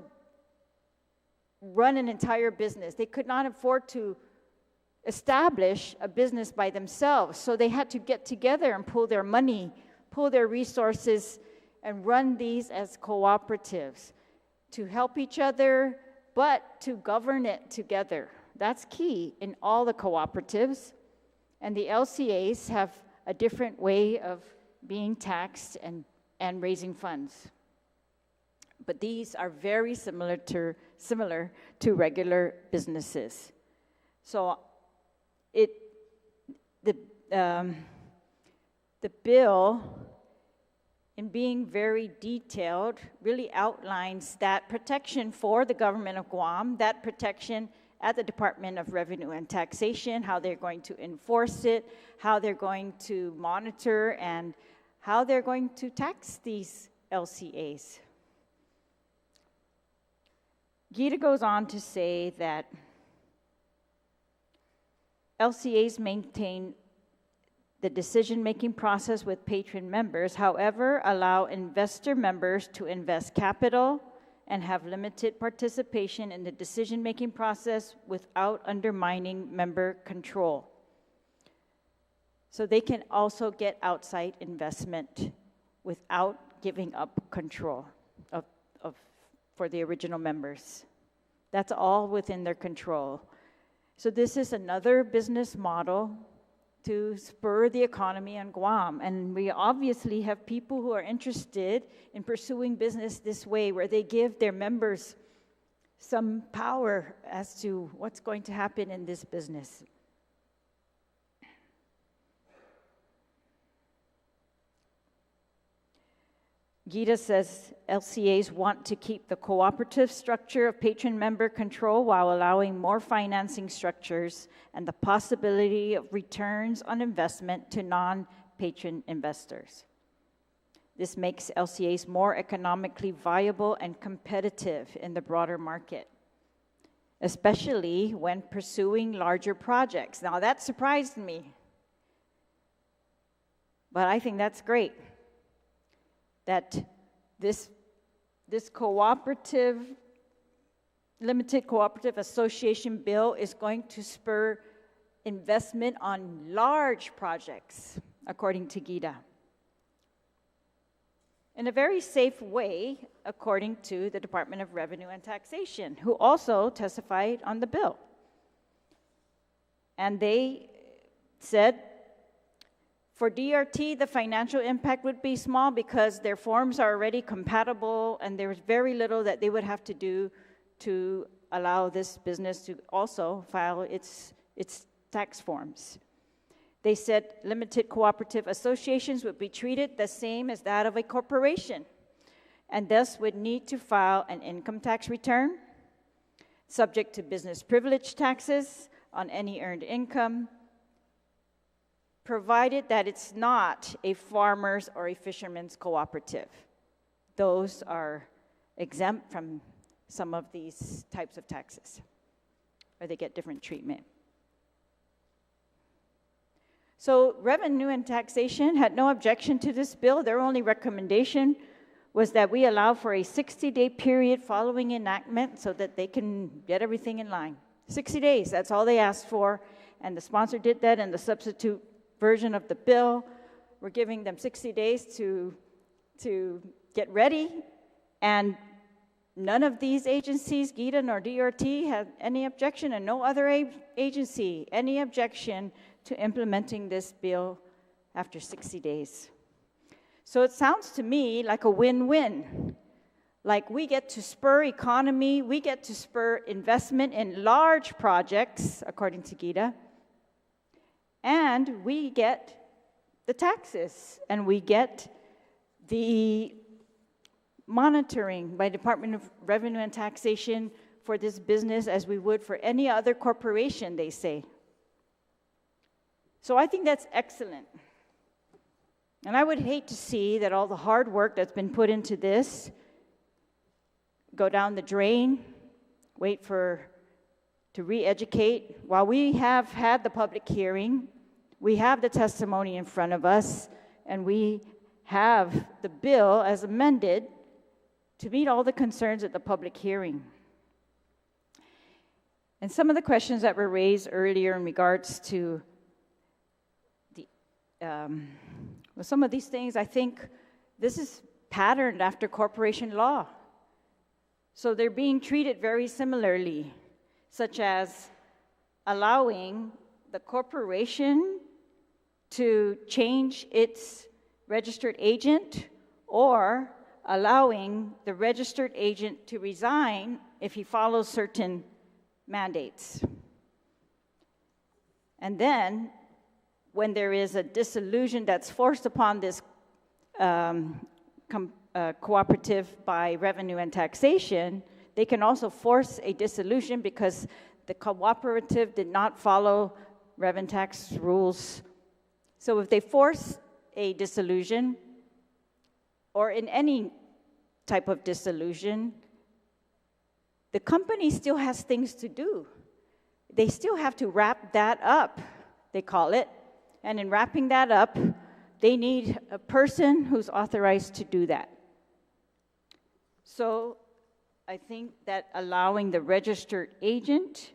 run an entire business. They could not afford to establish a business by themselves. So they had to get together and pool their money, pool their resources, and run these as cooperatives to help each other, but to govern it together. That's key in all the cooperatives. And the LCAs have a different way of being taxed and raising funds. But these are very similar to regular businesses. So the bill, in being very detailed, really outlines that protection for the government of Guam, that protection at the Department of Revenue and Taxation, how they're going to enforce it, how they're going to monitor, and how they're going to tax these LCAs. Gita goes on to say that LCAs maintain the decision-making process with patron members, however, allow investor members to invest capital and have limited participation in the decision-making process without undermining member control. So they can also get outside investment without giving up control for the original members. That's all within their control. So this is another business model to spur the economy on Guam. And we obviously have people who are interested in pursuing business this way, where they give their members some power as to what's going to happen in this business. Gita says LCAs want to keep the cooperative structure of patron member control while allowing more financing structures and the possibility of returns on investment to non-patron investors. This makes LCAs more economically viable and competitive in the broader market, especially when pursuing larger projects. Now, that surprised me, but I think that's great. That this cooperative, limited cooperative association bill is going to spur investment on large projects, according to Gita. In a very safe way, according to the Department of Revenue and Taxation, who also testified on the bill. And they said, for DRT, the financial impact would be small because their forms are already compatible and there's very little that they would have to do to allow this business to also file its tax forms. They said limited cooperative associations would be treated the same as that of a corporation and thus would need to file an income tax return subject to business privilege taxes on any earned income, provided that it's not a farmer's or a fisherman's cooperative. Those are exempt from some of these types of taxes, or they get different treatment. So Revenue and Taxation had no objection to this bill. Their only recommendation was that we allow for a 60-day period following enactment so that they can get everything in line. 60 days, that's all they asked for, and the sponsor did that, and the substitute version of the bill, we're giving them 60 days to get ready, and none of these agencies, Gita nor DRT, had any objection, and no other agency any objection to implementing this bill after 60 days. So it sounds to me like a win-win. Like we get to spur economy, we get to spur investment in large projects, according to Gita, and we get the taxes, and we get the monitoring by Department of Revenue and Taxation for this business as we would for any other corporation, they say. So I think that's excellent. And I would hate to see that all the hard work that's been put into this go down the drain, to re-educate. While we have had the public hearing, we have the testimony in front of us, and we have the bill as amended to meet all the concerns at the public hearing. And some of the questions that were raised earlier in regards to some of these things, I think this is patterned after corporation law. So they're being treated very similarly, such as allowing the corporation to change its registered agent or allowing the registered agent to resign if he follows certain mandates. And then, when there is a dissolution that's forced upon this cooperative by revenue and taxation, they can also force a dissolution because the cooperative did not follow revenue tax rules. So if they force a dissolution, or in any type of dissolution, the company still has things to do. They still have to wrap that up, they call it. And in wrapping that up, they need a person who's authorized to do that. So I think that allowing the registered agent,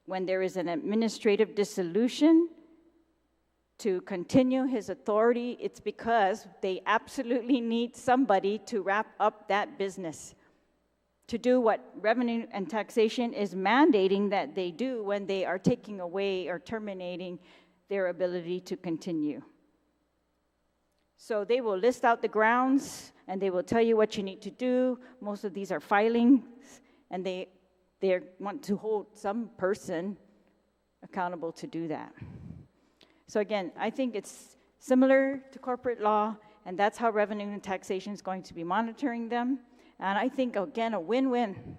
when there is an administrative dissolution, to continue his authority, it's because they absolutely need somebody to wrap up that business, to do what revenue and taxation is mandating that they do when they are taking away or terminating their ability to continue. So they will list out the grounds, and they will tell you what you need to do. Most of these are filings, and they want to hold some person accountable to do that. So again, I think it's similar to corporate law, and that's how revenue and taxation is going to be monitoring them. And I think, again, a win-win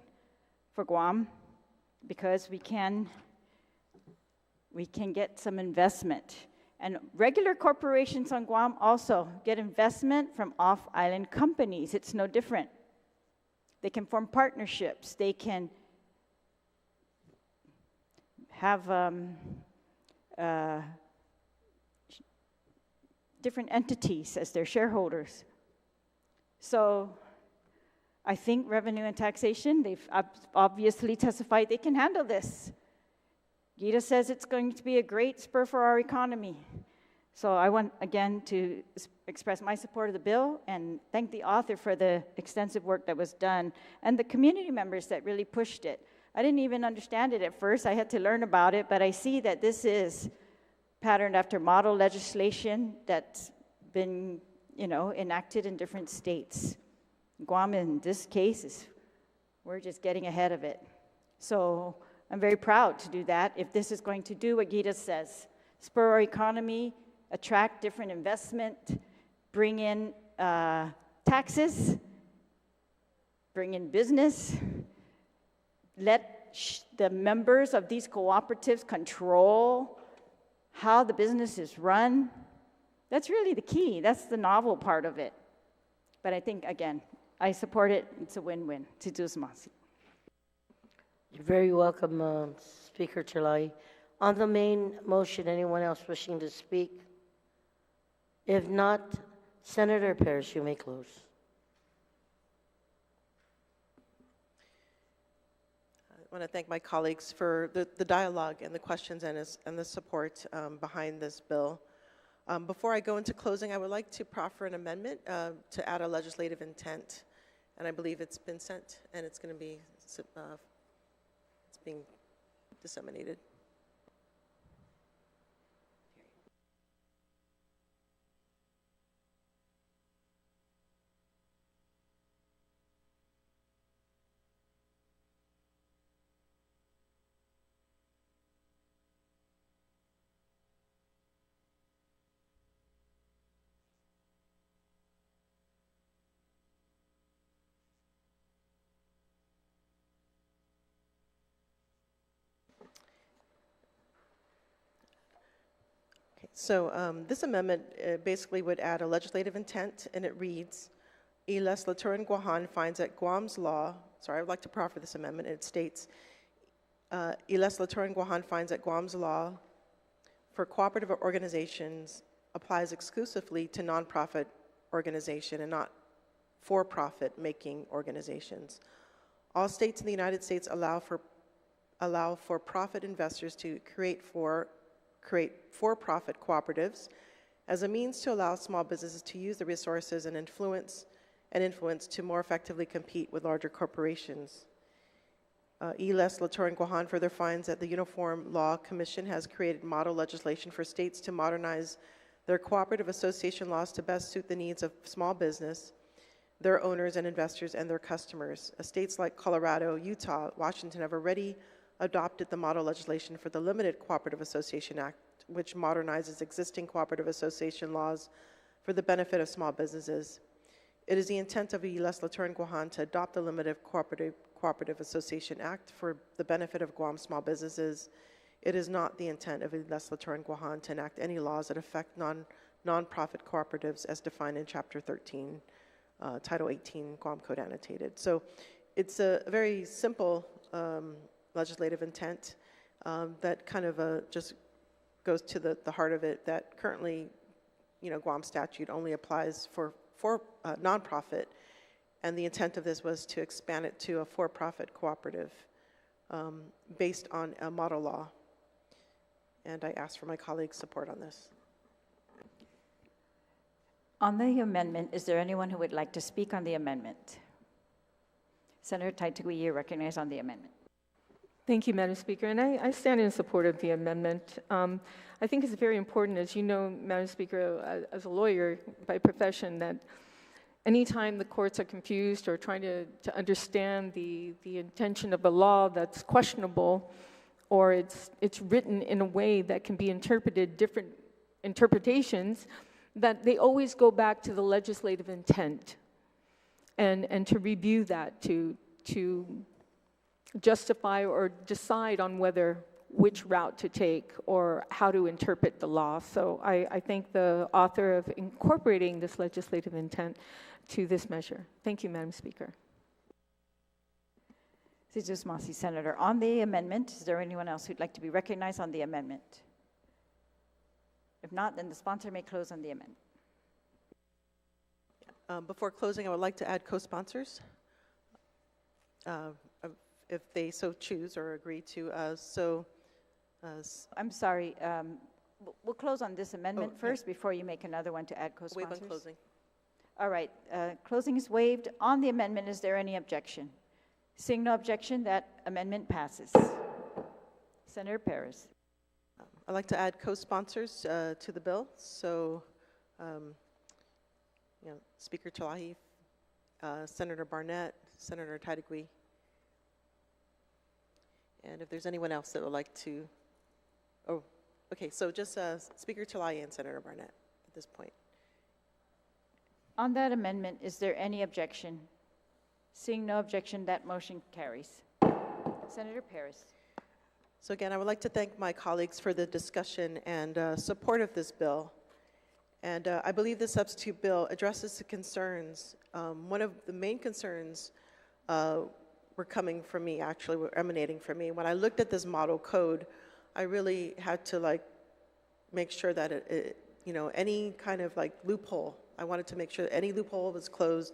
for Guam, because we can get some investment. And regular corporations on Guam also get investment from off-island companies. It's no different. They can form partnerships. They can have different entities as their shareholders. So I think revenue and taxation, they've obviously testified they can handle this. Gita says it's going to be a great spur for our economy. So I want, again, to express my support of the bill and thank the author for the extensive work that was done and the community members that really pushed it. I didn't even understand it at first. I had to learn about it, but I see that this is patterned after model legislation that's been, enacted in different states. Guam, in this case, we're just getting ahead of it. So I'm very proud to do that. If this is going to do what Gita says, spur our economy, attract different investment, bring in taxes, bring in business, let the members of these cooperatives control how the business is run. That's really the key. That's the novel part of it. But I think, again, I support it. It's a win-win. Tituusmasi. You're very welcome, Speaker Chilai. On the main motion, anyone else wishing to speak? If not, Senator Parrish, you may close. I want to thank my colleagues for the dialogue and the questions and the support behind this bill. Before I go into closing, I would like to proffer an amendment to add a legislative intent. And I believe it's been sent, and it's going to be it's being disseminated. So this amendment basically would add a legislative intent, and it reads, Y Legislature in Guam finds that Guam's law, I would like to proffer this amendment, and it states, Y Legislature in Guam finds that Guam's law for cooperative organizations applies exclusively to nonprofit organization and not for-profit making organizations. All states in the United States allow for-profit investors to create for-profit cooperatives as a means to allow small businesses to use the resources and influence to more effectively compete with larger corporations. Y Legislature in Guam further finds that the Uniform Law Commission has created model legislation for states to modernize Their cooperative association laws to best suit the needs of small business, their owners and investors, and their customers. States like Colorado, Utah, Washington have already adopted the model legislation for the Limited Cooperative Association Act, which modernizes existing cooperative association laws for the benefit of small businesses. It is the intent of the Legislature in Guam to adopt the Limited Cooperative Association Act for the benefit of Guam small businesses. It is not the intent of the Legislature in Guam to enact any laws that affect non-profit cooperatives as defined in Chapter 13, Title 18, Guam Code Annotated. So it's a very simple legislative intent that kind of just goes to the heart of it, that currently, Guam statute only applies for nonprofit, and the intent of this was to expand it to a for-profit cooperative based on a model law. And I ask for my colleagues' support on this. On the amendment, is there anyone who would like to speak on the amendment? Senator Taitagui, you're recognized on the amendment. Thank you, Madam Speaker, and I stand in support of the amendment. I think it's very important, as you know, Madam Speaker, as a lawyer by profession, that anytime the courts are confused or trying to understand the intention of a law that's questionable, or it's written in a way that can be interpreted different interpretations, that they always go back to the legislative intent and to review that, to justify or decide on which route to take or how to interpret the law. So I thank the author of incorporating this legislative intent to this measure. Thank you, Madam Speaker. Senator, on the amendment, is there anyone else who'd like to be recognized on the amendment? If not, then the sponsor may close on the amendment. Before closing, I would like to add co-sponsors, if they so choose or agree to. I'm sorry, we'll close on this amendment first before you make another one to add co-sponsors. Waive on closing. All right, closing is waived. On the amendment, is there any objection? Seeing no objection, that amendment passes. Senator Perez. I'd like to add co-sponsors to the bill. So, Speaker Talahi, Senator Barnett, Senator Taitagui, and if there's anyone else that would like to, okay, so just Speaker Talahi and Senator Barnett at this point. On that amendment, is there any objection? Seeing no objection, that motion carries. Senator Perez. So again, I would like to thank my colleagues for the discussion and support of this bill. And I believe the substitute bill addresses the concerns. One of the main concerns were coming from me, actually, were emanating from me. When I looked at this model code, I really had to make sure that any kind of loophole, I wanted to make sure that any loophole was closed.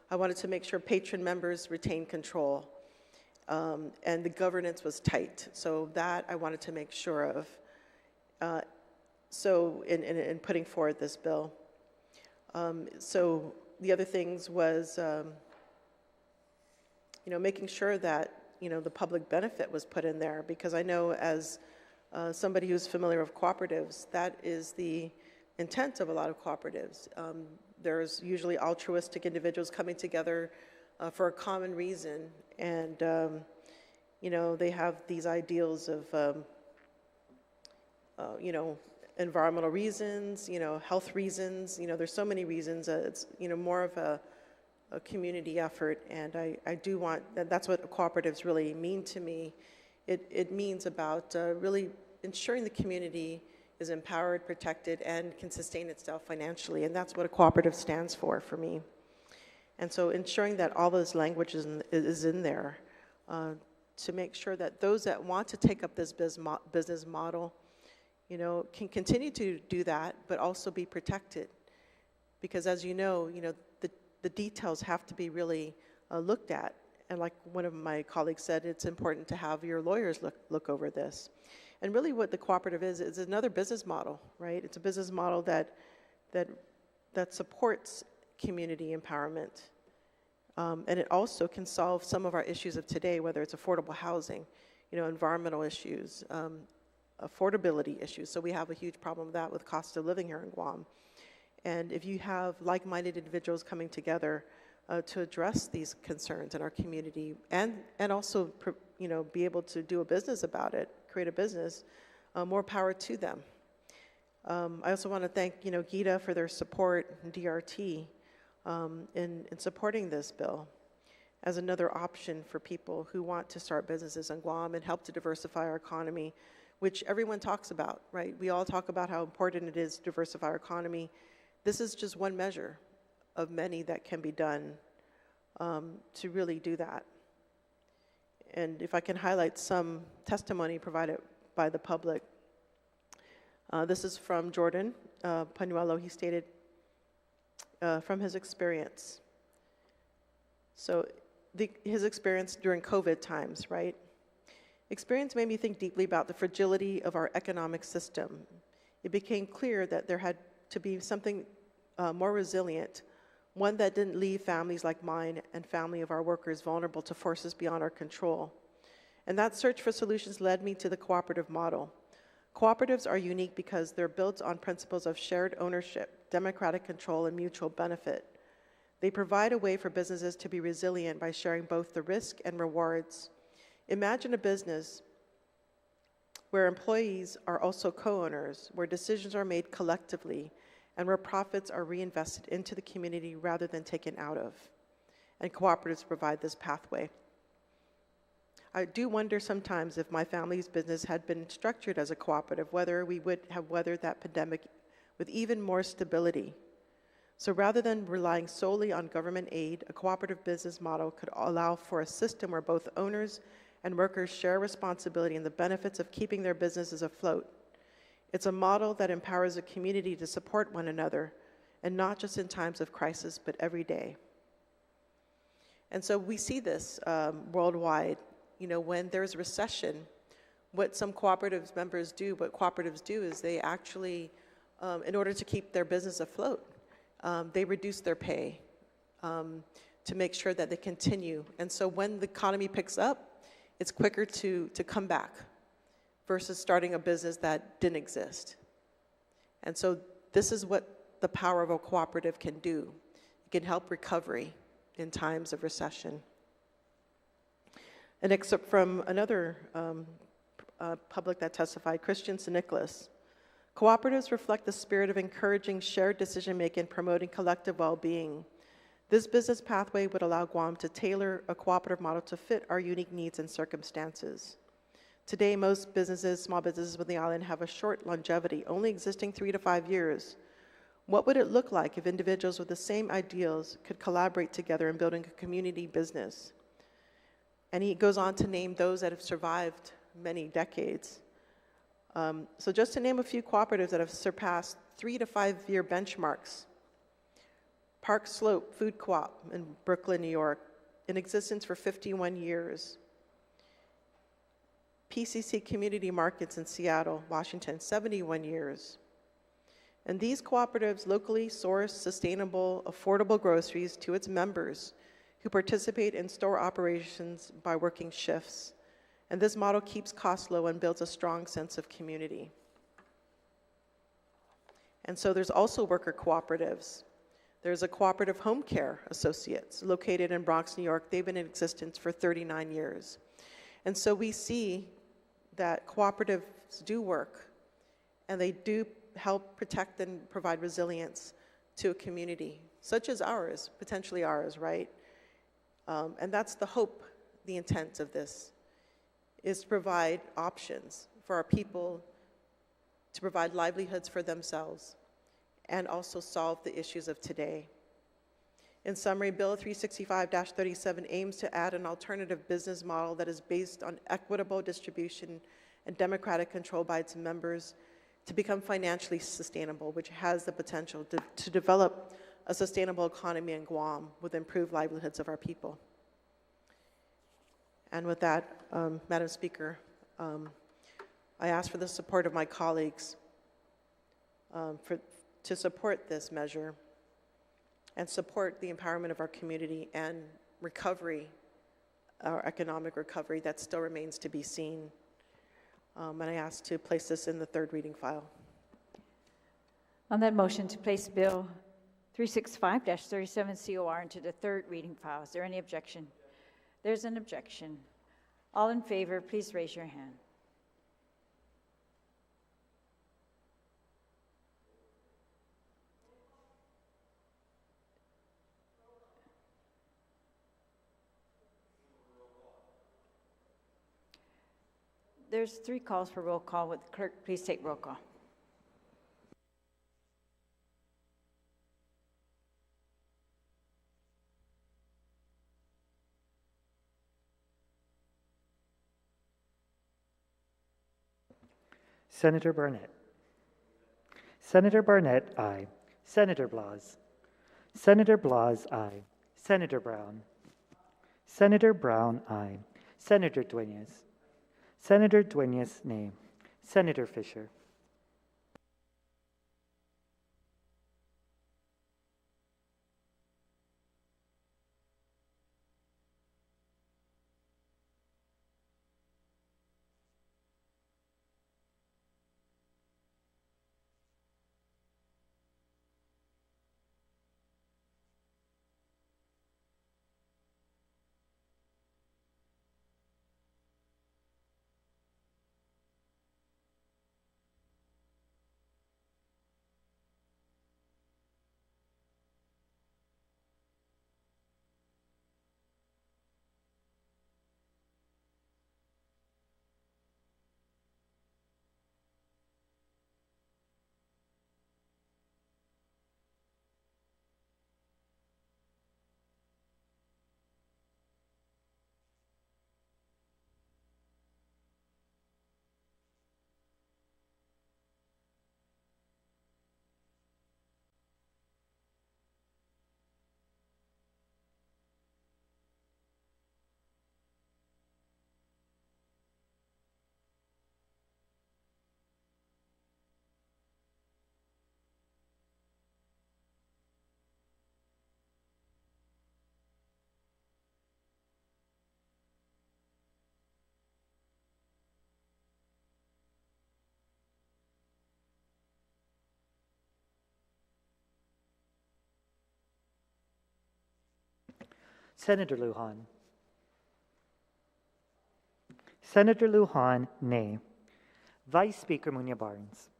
I wanted to make sure patron members retained control, and the governance was tight. So that I wanted to make sure of. So in putting forward this bill. So the other things was, making sure that, the public benefit was put in there, because I know as somebody who's familiar with cooperatives, that is the intent of a lot of cooperatives. There's usually altruistic individuals coming together for a common reason, and, they have these ideals of, environmental reasons, health reasons, there's so many reasons. It's, more of a community effort, and I do want, that's what cooperatives really mean to me. It means about really ensuring the community is empowered, protected, and can sustain itself financially, and that's what a cooperative stands for me. And so ensuring that all those languages is in there to make sure that those that want to take up this business model, can continue to do that, but also be protected. Because as you know, the details have to be really looked at. And like one of my colleagues said, it's important to have your lawyers look over this. And really what the cooperative is another business model, right? It's a business model that supports community empowerment. And it also can solve some of our issues of today, whether it's affordable housing, environmental issues, affordability issues. So we have a huge problem with that with cost of living here in Guam. And if you have like-minded individuals coming together to address these concerns in our community and also, be able to do a business about it, create a business, more power to them. I also want to thank, GITA for their support, and DRT, in supporting this bill as another option for people who want to start businesses in Guam and help to diversify our economy, which everyone talks about, right? We all talk about how important it is to diversify our economy. This is just one measure of many that can be done to really do that. And if I can highlight some testimony provided by the public. This is from Jordan Panuelo. He stated from his experience. So his experience during COVID times, right? Experience made me think deeply about the fragility of our economic system. It became clear that there had to be something more resilient, one that didn't leave families like mine and family of our workers vulnerable to forces beyond our control. And that search for solutions led me to the cooperative model. Cooperatives are unique because they're built on principles of shared ownership, democratic control, and mutual benefit. They provide a way for businesses to be resilient by sharing both the risk and rewards. Imagine a business where employees are also co-owners, where decisions are made collectively, and where profits are reinvested into the community rather than taken out of. And cooperatives provide this pathway. I do wonder sometimes if my family's business had been structured as a cooperative, whether we would have weathered that pandemic with even more stability. So rather than relying solely on government aid, a cooperative business model could allow for a system where both owners and workers share responsibility in the benefits of keeping their businesses afloat. It's a model that empowers a community to support one another, and not just in times of crisis, but every day. And so we see this worldwide. When there's a recession, what some cooperatives members do, what cooperatives do is they actually, in order to keep their business afloat, they reduce their pay to make sure that they continue. And so when the economy picks up, it's quicker to come back versus starting a business that didn't exist. And so this is what the power of a cooperative can do. It can help recovery in times of recession. An excerpt from another public that testified, Christian St. Nicholas. Cooperatives reflect the spirit of encouraging shared decision-making, promoting collective well-being. This business pathway would allow Guam to tailor a cooperative model to fit our unique needs and circumstances. Today, most businesses, small businesses within the island have a short longevity, only existing 3 to 5 years. What would it look like if individuals with the same ideals could collaborate together in building a community business? And he goes on to name those that have survived many decades. So just to name a few cooperatives that have surpassed 3 to 5 year benchmarks. Park Slope Food Co-op in Brooklyn, New York, in existence for 51 years. PCC Community Markets in Seattle, Washington, 71 years. And these cooperatives locally source sustainable, affordable groceries to its members who participate in store operations by working shifts. And this model keeps costs low and builds a strong sense of community. And so there's also worker cooperatives. There's a cooperative home care associates located in Bronx, New York. They've been in existence for 39 years. And so we see that cooperatives do work, and they do help protect and provide resilience to a community, such as ours, potentially ours, right? And that's the hope, the intent of this, is to provide options for our people, to provide livelihoods for themselves, and also solve the issues of today. In summary, Bill 365-37 aims to add an alternative business model that is based on equitable distribution and democratic control by its members to become financially sustainable, which has the potential to develop a sustainable economy in Guam with improved livelihoods of our people. And with that, Madam Speaker, I ask for the support of my colleagues to support this measure and support the empowerment of our community and recovery, our economic recovery that still remains to be seen. And I ask to place this in the third reading file. On that motion to place Bill 365-37 COR into the third reading file, is there any objection? There's an objection. All in favor, please raise your hand. There's 3 calls for roll call. Would the clerk please take roll call? Senator Barnett. Senator Barnett, aye. Senator Blas. Senator Blas, aye. Senator Brown. Senator Brown, aye. Senator Dueñas. Senator Dueñas, nay. Senator Fisher. Senator Lujan. Senator Lujan, nay. Vice Speaker Munya Barnes.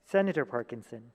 Senator Parkinson.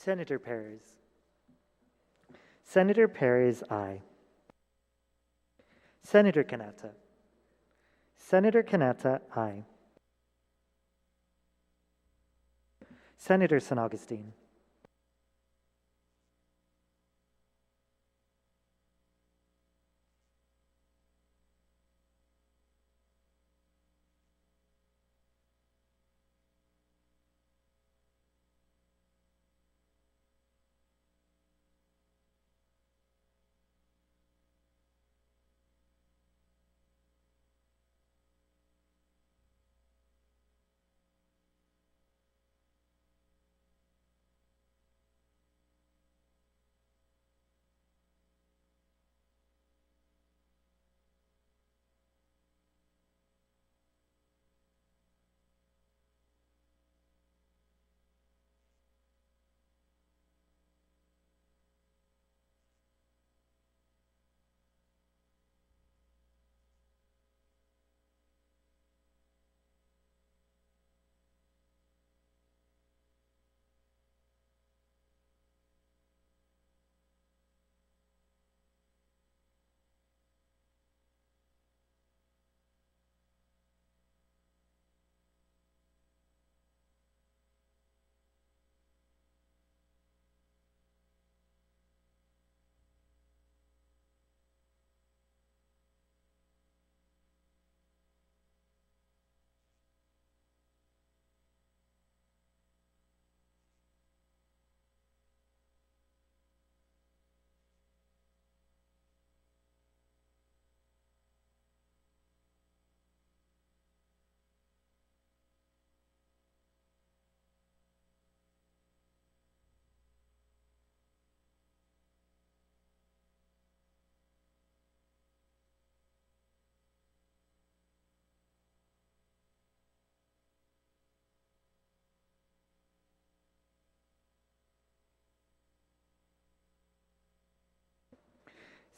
Senator Perez. Senator Perez, aye. Senator Kanata. Senator Kanata, aye. Senator San Augustine.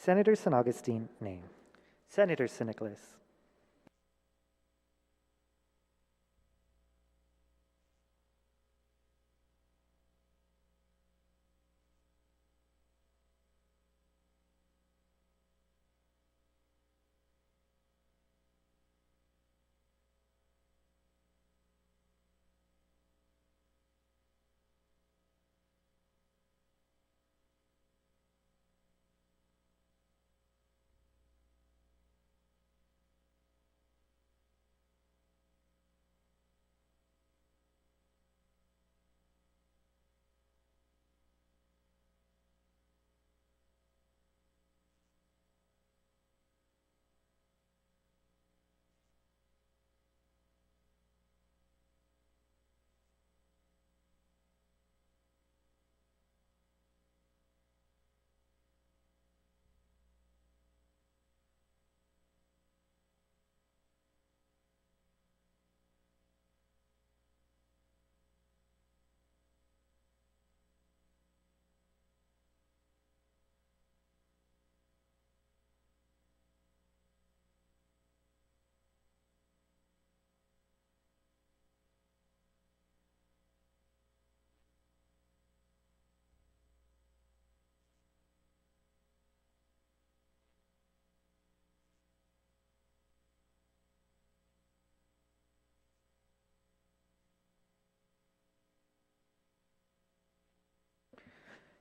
Senator San Augustine, nay. Senator San Nicolas.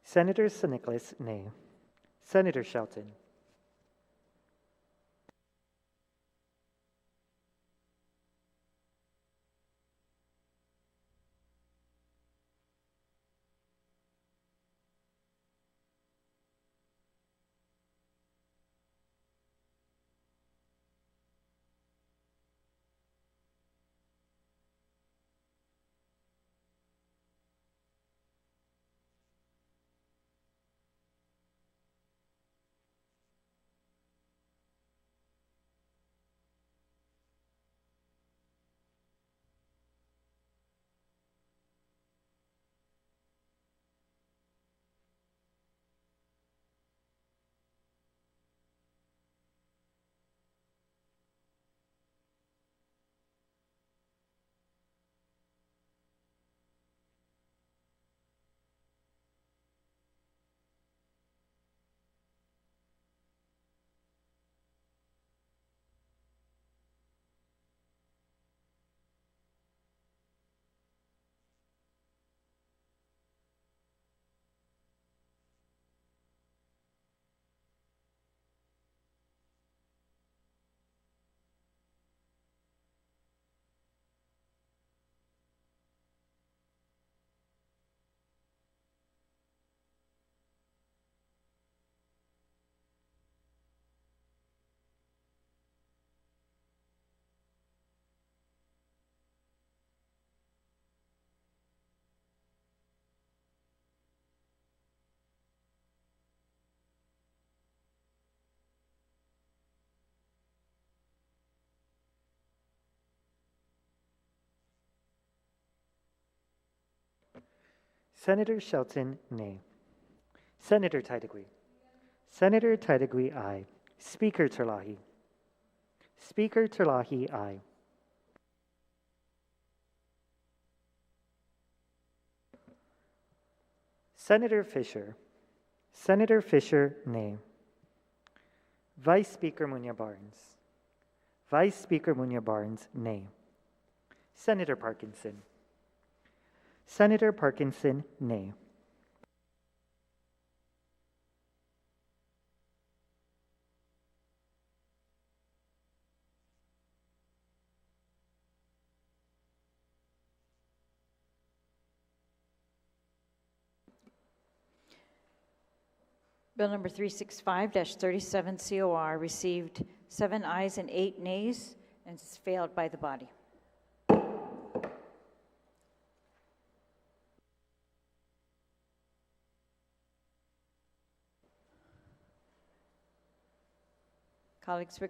Senator San Nicolas, nay. Senator Shelton. Senator Shelton, nay. Senator Titagui. Senator Titagui, aye. Speaker Terlahi. Speaker Terlahi, aye. Senator Fisher. Senator Fisher, nay. Vice Speaker Munya-Barnes. Vice Speaker Munya-Barnes, nay. Senator Parkinson. Senator Parkinson, nay. Bill number 365-37 COR received 7 ayes and 8 nays and is failed by the body. Colleagues,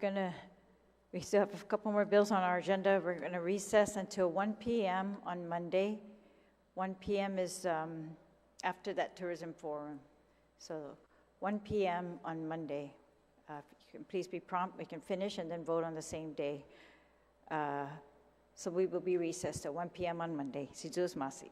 we still have a couple more bills on our agenda. We're going to recess until 1 p.m. on Monday. 1 p.m. is after that tourism forum. So 1 p.m. on Monday. If you can please be prompt, we can finish and then vote on the same day. So we will be recessed at 1 p.m. on Monday. Si Diyos masi.